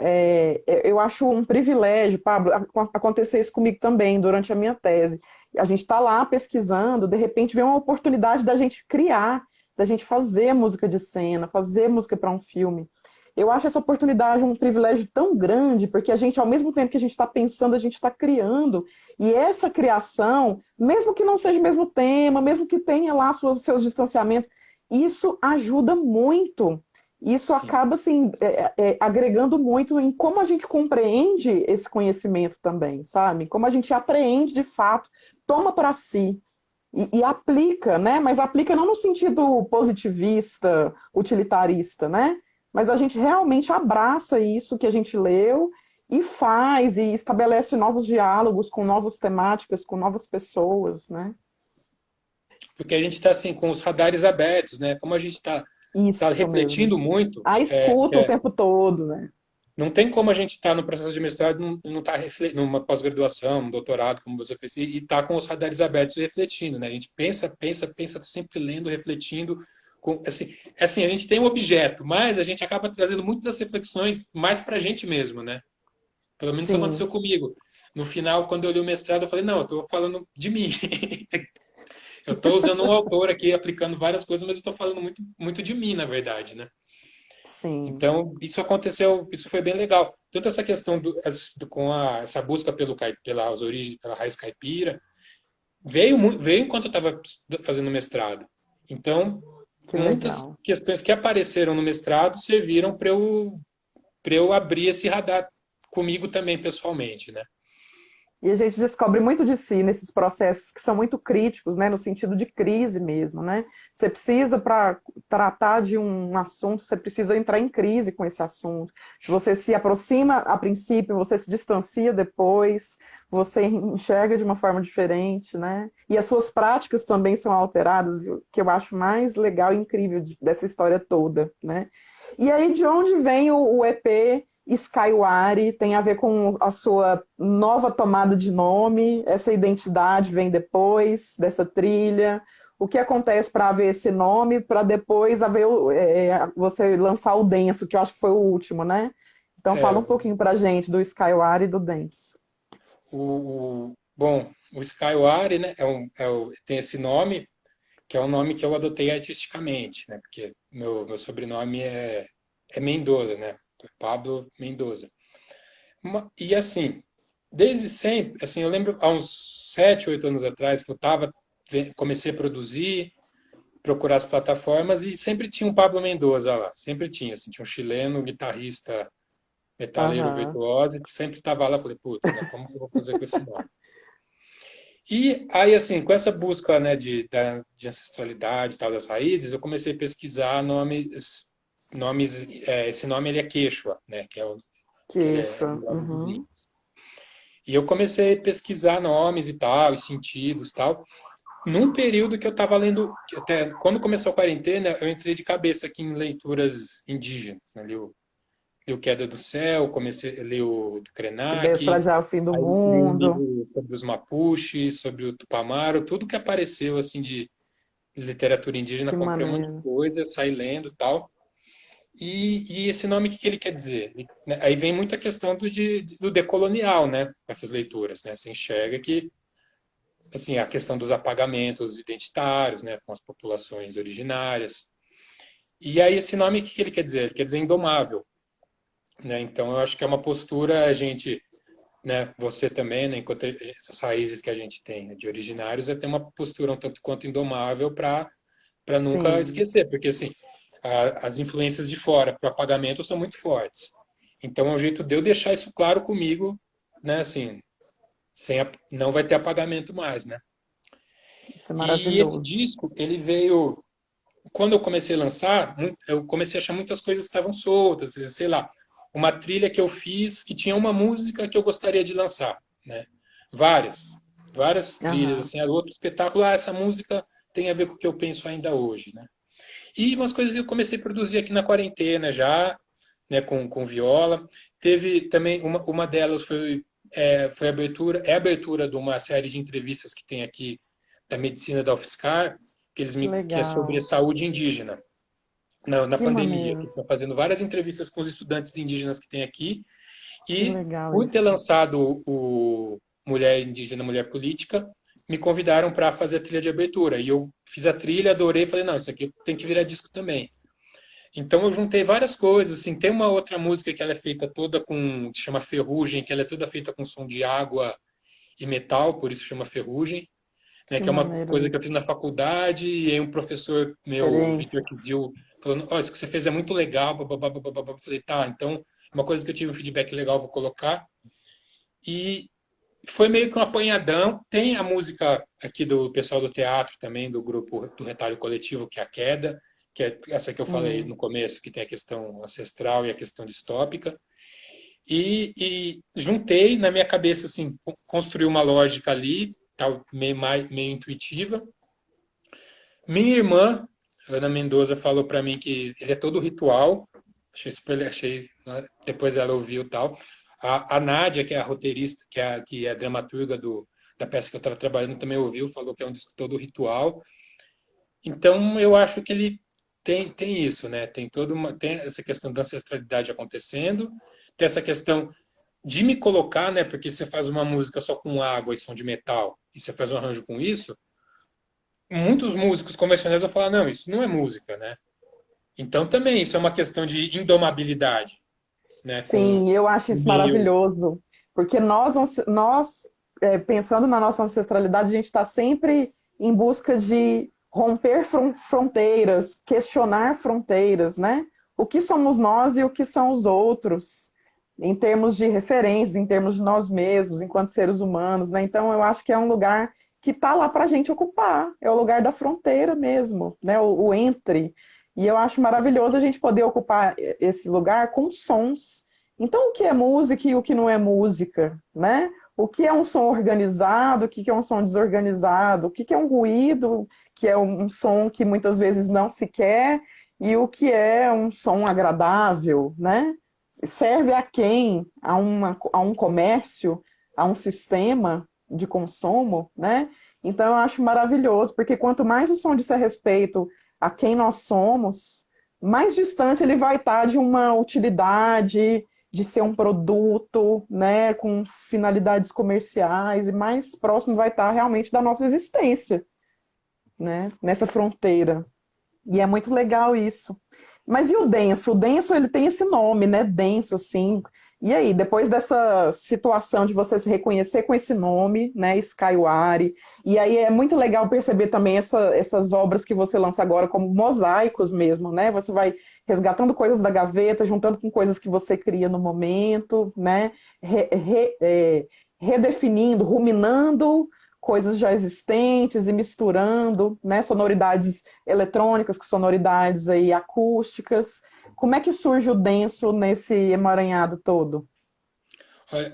eu acho um privilégio, Pablo, acontecer isso comigo também durante a minha tese. A gente está lá pesquisando, de repente vem uma oportunidade da gente criar, da gente fazer música de cena, fazer música para um filme. Eu acho essa oportunidade um privilégio tão grande, porque a gente, ao mesmo tempo que a gente está pensando, a gente está criando. E essa criação, mesmo que não seja o mesmo tema, mesmo que tenha lá seus distanciamentos, isso ajuda muito. Isso Sim. acaba assim, agregando muito em como a gente compreende esse conhecimento também, sabe? Como a gente apreende de fato, toma para si e aplica, né? Mas aplica não no sentido positivista, utilitarista, né? Mas a gente realmente abraça isso que a gente leu e faz e estabelece novos diálogos com novas temáticas, com novas pessoas, né? Porque a gente está assim, com os radares abertos, né? Como a gente está Isso mesmo. refletindo muito, A escuta o tempo todo, né? não tem como a gente estar no processo de mestrado e não estar numa pós-graduação, um doutorado, como você fez, e estar com os radares abertos e refletindo, né? A gente pensa, pensa, pensa, tá sempre lendo, refletindo. Assim, a gente tem um objeto, mas a gente acaba trazendo muito das reflexões mais para a gente mesmo, né? Pelo menos isso Sim. aconteceu comigo. No final, quando eu li o mestrado, eu falei, não, eu estou falando de mim. Eu estou usando um autor aqui, aplicando várias coisas, mas eu estou falando muito, muito de mim, na verdade, né? Sim. Então, isso aconteceu, isso foi bem legal. Tanto essa questão essa busca pelas origens, pela raiz caipira, veio enquanto eu estava fazendo mestrado. Então, Que muitas legal. questões que apareceram no mestrado serviram para eu abrir esse radar comigo também, pessoalmente, né? E a gente descobre muito de si nesses processos que são muito críticos, né, no sentido de crise mesmo, né? Você precisa, para tratar de um assunto, você precisa entrar em crise com esse assunto. Você se aproxima a princípio, você se distancia depois, você enxerga de uma forma diferente, né? E as suas práticas também são alteradas, o que eu acho mais legal e incrível dessa história toda, né? E aí, de onde vem o EP Skywari? Tem a ver com a sua nova tomada de nome, essa identidade vem depois dessa trilha. O que acontece para haver esse nome, para depois haver você lançar o Denso, que eu acho que foi o último, né? Então É, fala um pouquinho para a gente do Skywari e do Denso. bom, o Skywari, né, tem esse nome, que é o nome que eu adotei artisticamente, né? Porque meu sobrenome é Mendoza, né? Pablo Mendoza. E assim, desde sempre, assim, eu lembro há uns 7, 8 anos atrás que comecei a produzir, procurar as plataformas e sempre tinha um Pablo Mendoza lá, sempre tinha, assim, tinha um chileno, guitarrista, metaleiro Aham. virtuoso, e sempre estava lá, falei, putz, né, como que eu vou fazer com esse nome? E aí, assim, com essa busca, né, de ancestralidade e tal das raízes, eu comecei a pesquisar esse nome ele é Quechua, né, ele é Queixo. nome indígena. Uhum. E eu comecei a pesquisar nomes e tal, e sentidos e tal. Num período que eu estava lendo, que até quando começou a quarentena, eu entrei de cabeça aqui em leituras indígenas, né? Li o Queda do Céu, comecei a ler o do Despra Krenak, já o fim do aí li um mundo. livro sobre os Mapuche, sobre o Tupamaro, tudo que apareceu assim de literatura indígena, Que comprei um monte de maneiro. coisa, saí lendo e tal. E esse nome, o que ele quer dizer? Né, aí vem muita questão do decolonial, né? Com essas leituras, né? Você enxerga que, assim, a questão dos apagamentos identitários, né? Com as populações originárias. E aí esse nome, o que ele quer dizer? Ele quer dizer indomável, né? Então, eu acho que é uma postura, a gente, né? Você também, né? Enquanto essas raízes que a gente tem, né, de originários, é ter uma postura um tanto quanto indomável para nunca Sim. esquecer, porque assim, as influências de fora para o apagamento são muito fortes. Então é um jeito de eu deixar isso claro comigo, né? Assim, não vai ter apagamento mais, né? Isso é E esse maravilhoso. disco, ele veio quando eu comecei a lançar, eu comecei a achar muitas coisas que estavam soltas, sei lá, uma trilha que eu fiz que tinha uma música que eu gostaria de lançar, né? Várias, várias trilhas, Aham. assim, outro espetáculo, essa música tem a ver com o que eu penso ainda hoje, né? E umas coisas que eu comecei a produzir aqui na quarentena já, né, com viola. Teve também, uma delas foi é a abertura de uma série de entrevistas que tem aqui da medicina da UFSCar, Que que é sobre a legal. saúde indígena na Que pandemia, que maneiro. eles estão fazendo várias entrevistas com os estudantes indígenas que tem aqui, Que e legal por ter isso. lançado o Mulher Indígena, Mulher Política, me convidaram para fazer a trilha de abertura. E eu fiz a trilha, adorei, falei, não, isso aqui tem que virar disco também. Então eu juntei várias coisas, assim, tem uma outra música que ela é feita toda que chama Ferrugem, que ela é toda feita com som de água e metal, por isso chama Ferrugem, né, Que que é uma maneiro coisa que eu isso. fiz na faculdade, e aí um professor meu, o Vitor Experiências. Kizil, falou, ó, isso que você fez é muito legal, bababá, bababá. Eu falei, tá, então, uma coisa que eu tive um feedback legal, vou colocar. E foi meio que um apanhadão. Tem a música aqui do pessoal do teatro também, do grupo do Retalho Coletivo, que é a Queda, que é essa que eu falei no Sim. começo, que tem a questão ancestral e a questão distópica. E juntei na minha cabeça, assim, construí uma lógica ali, tal, meio intuitiva. Minha irmã, Ana Mendoza, falou para mim que ele é todo ritual. Achei, né? Depois ela ouviu e tal. A Nádia, que é a roteirista, que é a dramaturga da peça que eu estava trabalhando, também ouviu, falou que é um disco todo ritual. Então, eu acho que ele tem isso, né? Tem essa questão da ancestralidade acontecendo, tem essa questão de me colocar, né? Porque você faz uma música só com água e som de metal, e você faz um arranjo com isso, muitos músicos convencionais vão falar, não, isso não é música, né? Então também isso é uma questão de indomabilidade, né? Com Sim, eu acho o isso meio. maravilhoso, porque pensando na nossa ancestralidade, a gente está sempre em busca de romper fronteiras, questionar fronteiras, né? O que somos nós e o que são os outros, em termos de referências, em termos de nós mesmos, enquanto seres humanos, né? Então, eu acho que é um lugar que está lá para a gente ocupar, é o lugar da fronteira mesmo, né? O entre. E eu acho maravilhoso a gente poder ocupar esse lugar com sons. Então, o que é música e o que não é música, né? O que é um som organizado, o que é um som desorganizado, o que é um ruído, que é um som que muitas vezes não se quer, e o que é um som agradável, né? Serve a quem? A um comércio, a um sistema de consumo, né? Então, eu acho maravilhoso, porque quanto mais o som disser respeito a quem nós somos, mais distante ele vai estar de uma utilidade, de ser um produto, né, com finalidades comerciais, e mais próximo vai estar realmente da nossa existência, né, nessa fronteira. E é muito legal isso. Mas e o denso? O denso, ele tem esse nome, né? Denso, assim. E aí, depois dessa situação de você se reconhecer com esse nome, né? Skywari, e aí é muito legal perceber também essas obras que você lança agora como mosaicos mesmo, né? Você vai resgatando coisas da gaveta, juntando com coisas que você cria no momento, né? Redefinindo, ruminando coisas já existentes e misturando, né, sonoridades eletrônicas com sonoridades aí acústicas. Como é que surge o denso nesse emaranhado todo?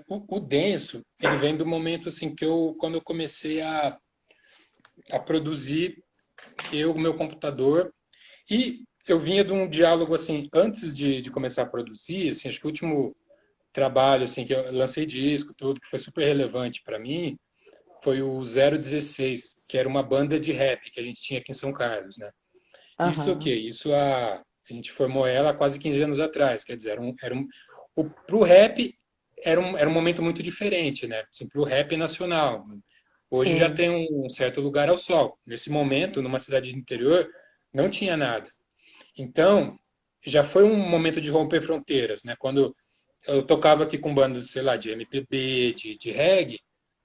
O denso, ele vem do momento assim que quando eu comecei a produzir o meu computador, e eu vinha de um diálogo assim antes de começar a produzir, assim, acho que o último trabalho assim que eu lancei disco, tudo que foi super relevante para mim, foi o 016, que era uma banda de rap que a gente tinha aqui em São Carlos, né? Isso o quê? Aham, A gente formou ela há quase 15 anos atrás, quer dizer, pro rap era um momento muito diferente, né? Assim, pro rap nacional. Hoje já sim. tem um certo lugar ao sol. Nesse momento, numa cidade do interior, não tinha nada. Então, já foi um momento de romper fronteiras, né? Quando eu tocava aqui com bandas, sei lá, de MPB, de reggae,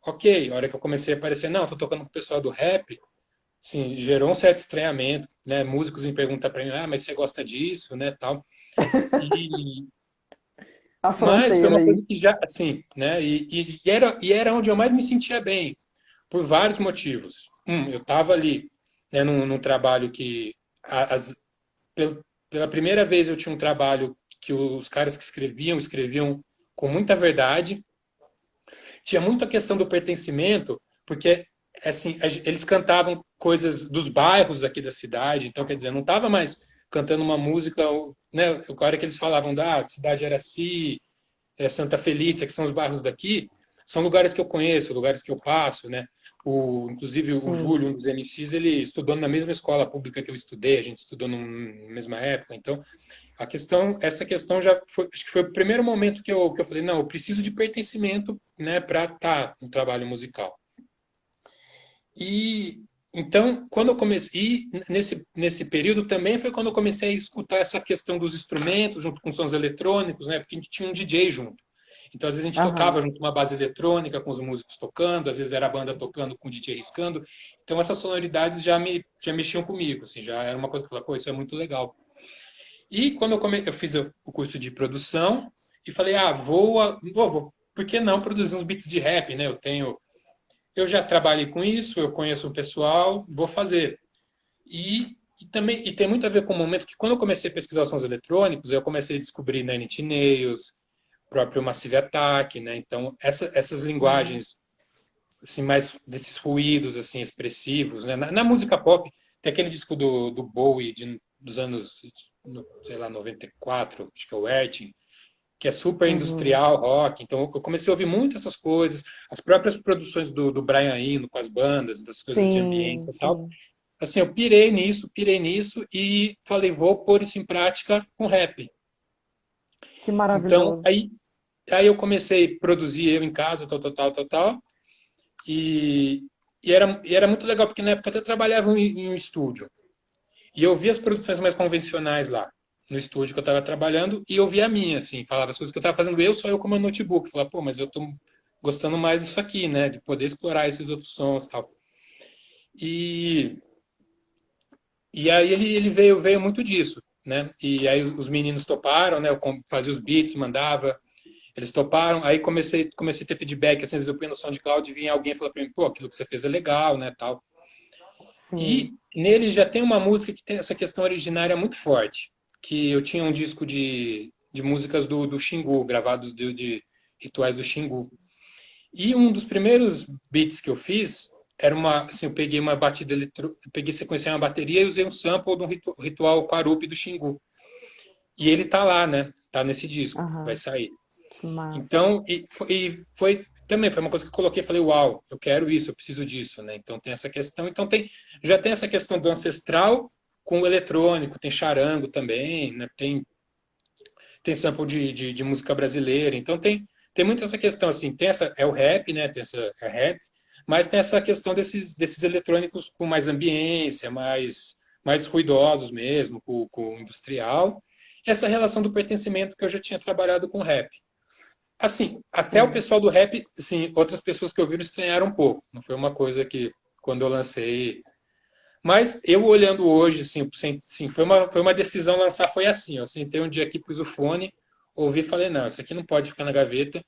ok, a hora que eu comecei a aparecer, não, tô tocando com o pessoal do rap, sim, gerou um certo estranhamento, né? Músicos me perguntam para mim, ah, mas você gosta disso, né, tal. E, A mas foi fronteira uma aí. coisa que já, assim, né? E era onde eu mais me sentia bem, por vários motivos. Eu estava ali, né, num trabalho que, pela primeira vez eu tinha um trabalho que os caras que escreviam com muita verdade. Tinha muita questão do pertencimento, porque assim, eles cantavam coisas dos bairros daqui da cidade, então quer dizer, não estava mais cantando uma música, né, o cara que eles falavam da cidade era assim, Santa Felícia, que são os bairros daqui, são lugares que eu conheço, lugares que eu passo, né? Inclusive o Sim. Júlio, um dos MCs, ele estudou na mesma escola pública que eu estudei, a gente estudou na mesma época, então essa questão já foi, acho que foi o primeiro momento que eu falei, não, eu preciso de pertencimento, né, para estar no trabalho musical. E então, quando eu comecei, e nesse período também foi quando eu comecei a escutar essa questão dos instrumentos junto com sons eletrônicos, né, porque a gente tinha um DJ junto. Então, às vezes a gente tocava Aham. junto com uma base eletrônica, com os músicos tocando, às vezes era a banda tocando com o DJ riscando. Então, essas sonoridades já mexiam comigo, assim, já era uma coisa que eu falava, pô, isso é muito legal. E quando eu fiz o curso de produção e falei, por que não produzir uns beats de rap, né? Eu já trabalhei com isso, eu conheço o pessoal, vou fazer. Também tem muito a ver com o momento que quando eu comecei a pesquisar os sons eletrônicos, eu comecei a descobrir Nine Inch Nails, próprio Massive Attack, né? Então essas Sim. linguagens assim mais desses ruídos assim expressivos, né? Na música pop tem aquele disco do Bowie dos anos, sei lá, 94, acho que é o Erting, que é super Uhum. industrial rock. Então eu comecei a ouvir muito essas coisas, as próprias produções do Brian Eno com as bandas, das coisas de ambiente Sim, e tal. sim. Assim, eu pirei nisso e falei, vou pôr isso em prática com rap. Que Então, maravilhoso. aí eu comecei a produzir eu em casa, tal, tal, tal, tal, tal. E, e era muito legal, porque na época eu até trabalhava em um estúdio. E eu via as produções mais convencionais lá, no estúdio que eu estava trabalhando, e eu via a minha, assim, falava as coisas que eu estava fazendo só eu com o meu notebook. Falava, pô, mas eu tô gostando mais disso aqui, né? De poder explorar esses outros sons e tal. E, e aí ele veio muito disso, né? E aí os meninos toparam, né? Eu fazia os beats, mandava, eles toparam. Aí comecei a ter feedback, assim, às vezes eu punha no SoundCloud e vinha alguém e falava para mim, pô, aquilo que você fez é legal, né, tal. Sim. E nele já tem uma música que tem essa questão originária muito forte, que eu tinha um disco de músicas do Xingu, gravados de rituais do Xingu. E um dos primeiros beats que eu fiz era assim, eu peguei uma batida eu peguei sequenciei uma bateria e usei um sample de um ritual Kwarup do Xingu. E ele tá lá, né? Tá nesse disco, vai Aham. sair. Que massa. Então, também foi uma coisa que eu coloquei, falei, uau, eu quero isso, eu preciso disso, né? Então tem essa questão, já tem essa questão do ancestral com o eletrônico, tem charango também, né? Tem sample de música brasileira, então tem muito essa questão assim, tem essa é o rap, né? Tem essa é rap, mas tem essa questão desses eletrônicos com mais ambiência, mais ruidosos mesmo, com o industrial. Essa relação do pertencimento que eu já tinha trabalhado com rap. Assim, até o Sim. pessoal do rap, assim, outras pessoas que ouviram estranharam um pouco. Não foi uma coisa que, quando eu lancei. Mas eu olhando hoje, assim, sim, foi uma decisão lançar, foi assim. Eu sentei um dia aqui, pus o fone, ouvi e falei, não, isso aqui não pode ficar na gaveta.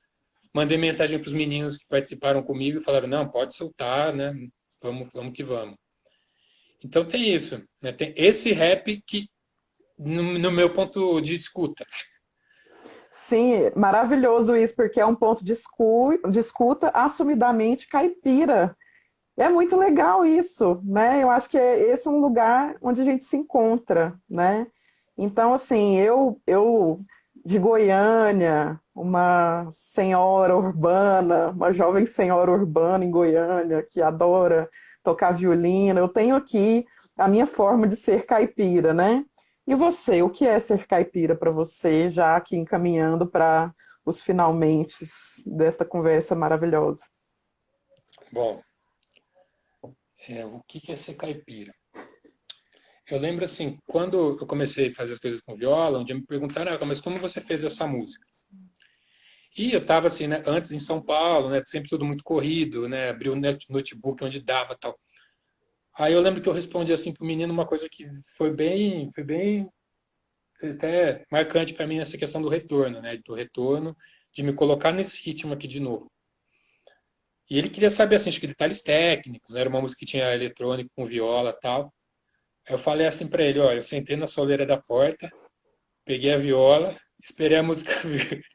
Mandei mensagem para os meninos que participaram comigo e falaram, não, pode soltar, né? Vamos que vamos. Então tem isso, né? Tem esse rap que, no meu ponto de escuta. Sim, maravilhoso isso, porque é um ponto de escuta assumidamente caipira. É muito legal isso, né? Eu acho que esse é um lugar onde a gente se encontra, né? Então, assim, eu de Goiânia, uma senhora urbana, uma jovem senhora urbana em Goiânia que adora tocar violino, eu tenho aqui a minha forma de ser caipira, né? E você, o que é ser caipira para você, já aqui encaminhando para os finalmente desta conversa maravilhosa? Bom, o que é ser caipira? Eu lembro assim, quando eu comecei a fazer as coisas com viola, um dia me perguntaram, mas como você fez essa música? E eu estava assim, né, antes em São Paulo, né, sempre tudo muito corrido, né, abri o notebook onde dava, tal. Aí eu lembro que eu respondi assim pro menino uma coisa que foi bem até marcante para mim nessa questão do retorno, né, do retorno, de me colocar nesse ritmo aqui de novo. E ele queria saber assim, acho que detalhes técnicos, né, era uma música que tinha eletrônico com viola, tal. Aí eu falei assim para ele, olha, eu sentei na soleira da porta, peguei a viola, esperei a música vir.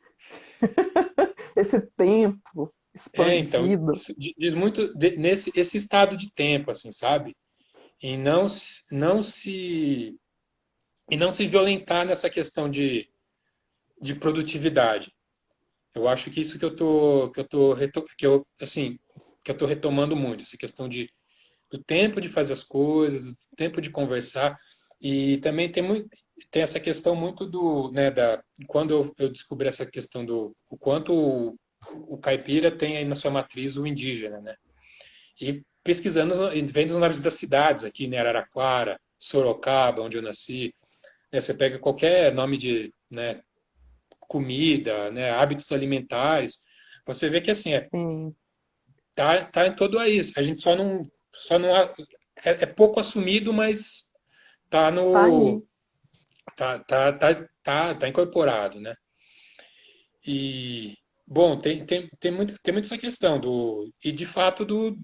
Esse tempo Então, expandido. isso diz muito nesse esse estado de tempo, assim, sabe? E não se violentar nessa questão de produtividade. Eu acho que isso que eu tô retomando muito, essa questão do tempo de fazer as coisas, do tempo de conversar. E também tem essa questão muito quando eu descobri essa questão do o quanto o caipira tem aí na sua matriz o indígena, né? E pesquisando, e vendo os nomes das cidades aqui, né? Araraquara, Sorocaba, onde eu nasci, né? Você pega qualquer nome de, né, comida, né, hábitos alimentares, você vê que assim, Sim, tá em todo aí. A gente só não é pouco assumido, mas tá tá no aí. tá incorporado, né? E bom, tem muito essa questão e de fato do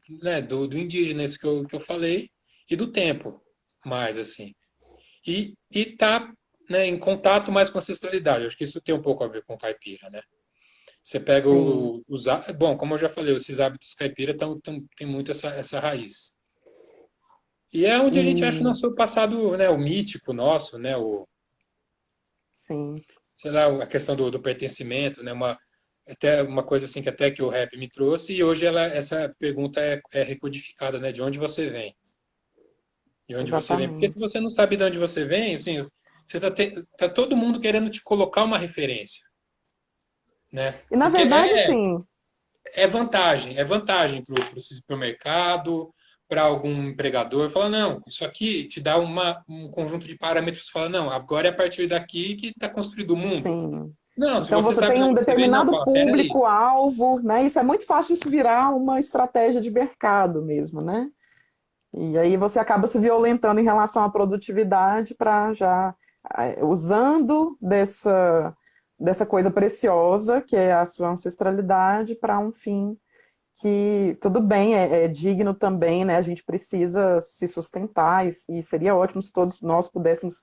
indígena, isso que eu falei, e do tempo, mais assim. E tá, né, em contato mais com a ancestralidade. Eu acho que isso tem um pouco a ver com caipira, né? Você pega Sim, bom, como eu já falei, esses hábitos caipira tem muito essa raiz. E é onde a gente acha o e nosso passado, né, o mítico nosso, né, sim, sei lá, a questão do pertencimento, né, até uma coisa assim que até que o rap me trouxe, e hoje essa pergunta é recodificada, né, de onde você vem? De onde você vem? Porque se exatamente. você não sabe de onde você vem, assim, tá todo mundo querendo te colocar uma referência, né? E na Porque verdade, assim, é vantagem para o mercado, para algum empregador. Fala, não, isso aqui te dá um conjunto de parâmetros. Fala, não, agora é a partir daqui que está construído o mundo. sim. Não, se Então você você sabe tem de um onde você vem, não, determinado fala, peraí. público-alvo, né? Isso é muito fácil de se virar uma estratégia de mercado mesmo, né? E aí você acaba se violentando em relação à produtividade para já usando dessa coisa preciosa que é a sua ancestralidade para um fim que tudo bem, é digno também, né? A gente precisa se sustentar e seria ótimo se todos nós pudéssemos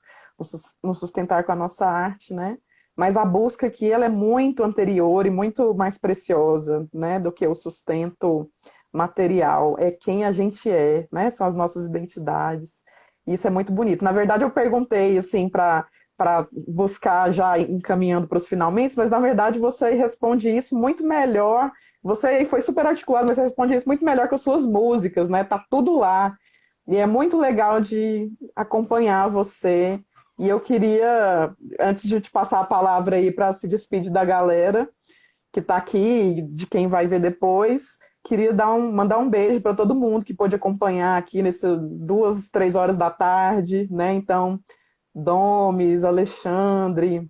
nos sustentar com a nossa arte, né? Mas a busca aqui ela é muito anterior e muito mais preciosa, né, do que o sustento material. É quem a gente é, né? São as nossas identidades. E isso é muito bonito. Na verdade, eu perguntei assim para buscar já encaminhando para os finalmente, mas na verdade você responde isso muito melhor. Você foi super articulado, mas você responde isso muito melhor que as suas músicas, né? Tá tudo lá. E é muito legal de acompanhar você. E eu queria, antes de te passar a palavra aí para se despedir da galera que está aqui, de quem vai ver depois, queria mandar um beijo para todo mundo que pôde acompanhar aqui nessas 2, 3 horas da tarde, né? Então, Domes, Alexandre,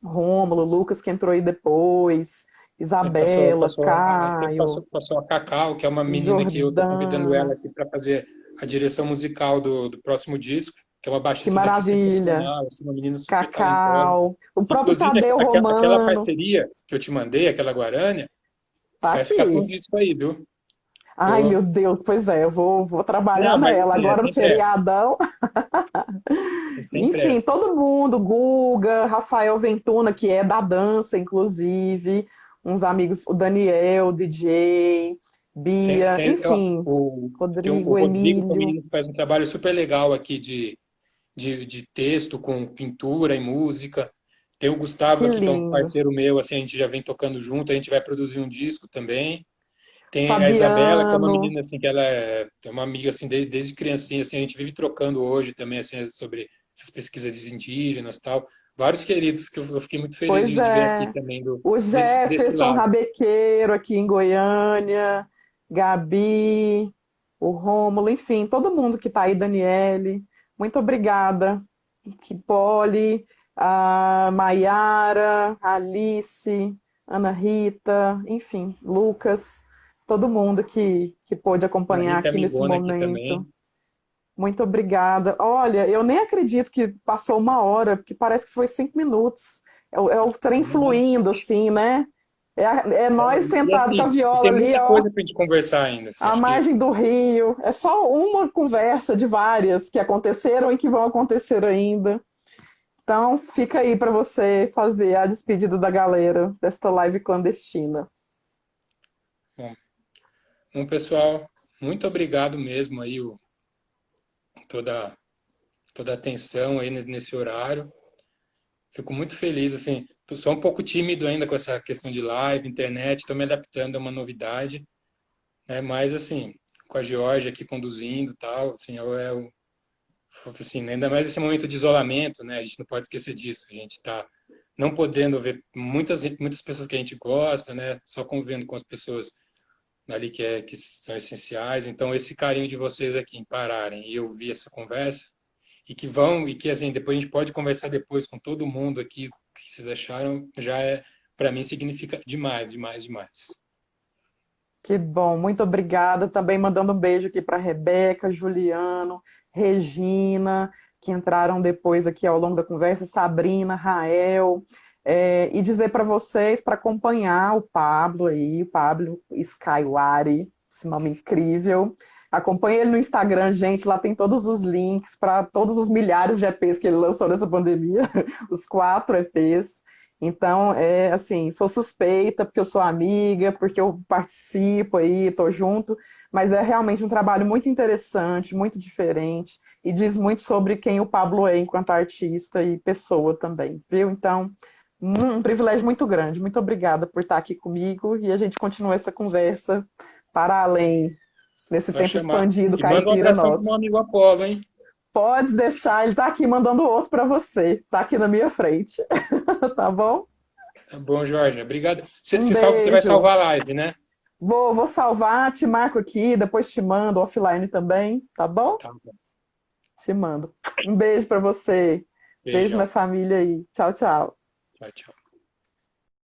Rômulo, Lucas que entrou aí depois, Isabela, Caio, Passou a Cacau, que é uma menina que eu estou convidando ela Jordana, aqui para fazer a direção musical do próximo disco, que é uma que baixista daqui maravilha, sensacional, assim, uma menina super talentosa. Cacau, o próprio Inclusive, Tadeu aquela Romano, parceria que eu te mandei, aquela Guarânia, tá vai ficar para um aqui. disco aí, viu? Ai, Tô... meu Deus, pois é, eu vou trabalhar Não, mas nela. assim, Agora no feriadão, sem enfim, pressa. todo mundo, Guga, Rafael Ventuna, que é da dança, inclusive, uns amigos, o Daniel, DJ, Bia, Ó, enfim, tem o Rodrigo, Rodrigo, que é um Emílio, menino que faz um trabalho super legal aqui de texto, com pintura e música. Tem o Gustavo que aqui, que é um lindo. parceiro meu, assim, a gente já vem tocando junto, a gente vai produzir um disco também. Tem a Isabela, que é uma Fabiano, menina, assim, que ela é uma amiga, assim, desde criancinha, assim, a gente vive trocando hoje também, assim, sobre essas pesquisas indígenas e tal. Vários queridos que eu fiquei muito feliz pois de ver aqui é, também, o desse Jefferson lado. Rabequeiro aqui em Goiânia, Gabi, o Rômulo, enfim, todo mundo que está aí, Daniele, muito obrigada. Que Polly, a Maiara, a Alice, Ana Rita, enfim, Lucas, todo mundo que pôde A acompanhar Rita é aqui nesse amigona aqui momento. também. Muito obrigada. Olha, eu nem acredito que passou 1 hora, porque parece que foi 5 minutos. É o trem fluindo, assim, né? É nós E sentados com a assim, viola tem ali, muita ó, coisa para a gente conversar ainda, assim, à acho que margem do rio. É só uma conversa de várias que aconteceram e que vão acontecer ainda. Então, fica aí para você fazer a despedida da galera desta live clandestina. bom, pessoal, muito obrigado mesmo aí, toda, toda a atenção aí nesse horário. Fico muito feliz, assim, tô só um pouco tímido ainda com essa questão de live, internet, estou me adaptando a uma novidade, né? Mas, assim, com a Georgia aqui conduzindo e tal, assim, assim, ainda mais esse momento de isolamento, né? A gente não pode esquecer disso, a gente está não podendo ver muitas pessoas que a gente gosta, né? Só convivendo com as pessoas ali que são essenciais. Então, esse carinho de vocês aqui em pararem e ouvir essa conversa, e que assim, depois a gente pode conversar depois com todo mundo aqui, o que vocês acharam, já é, para mim, significa demais, demais, demais. Que bom, muito obrigada. Também mandando um beijo aqui para Rebeca, Juliano, Regina, que entraram depois aqui ao longo da conversa, Sabrina, Rael, e dizer para vocês para acompanhar o Pablo aí, o Pablo Skywari, esse nome incrível. Acompanhe ele no Instagram, gente. Lá tem todos os links para todos os milhares de EPs que ele lançou nessa pandemia, os 4 EPs. Então, assim, sou suspeita porque eu sou amiga, porque eu participo aí, estou junto, mas é realmente um trabalho muito interessante, muito diferente, e diz muito sobre quem o Pablo é enquanto artista e pessoa também, viu? Então, um privilégio muito grande. Muito obrigada por estar aqui comigo e a gente continua essa conversa para além, nesse Só tempo chamar. expandido E manda um caipira abração pro meu nosso. amigo Apolo, hein? Pode deixar, ele está aqui mandando outro para você, está aqui na minha frente, tá bom? Tá bom, Jorge. Obrigado. Um Você vai beijo. salvar a live, né? Vou salvar, te marco aqui, depois te mando offline também, tá bom? Tá bom. Te mando. Um beijo para você. Beijo na Beijão. família aí. Tchau, tchau. Tchau, tchau.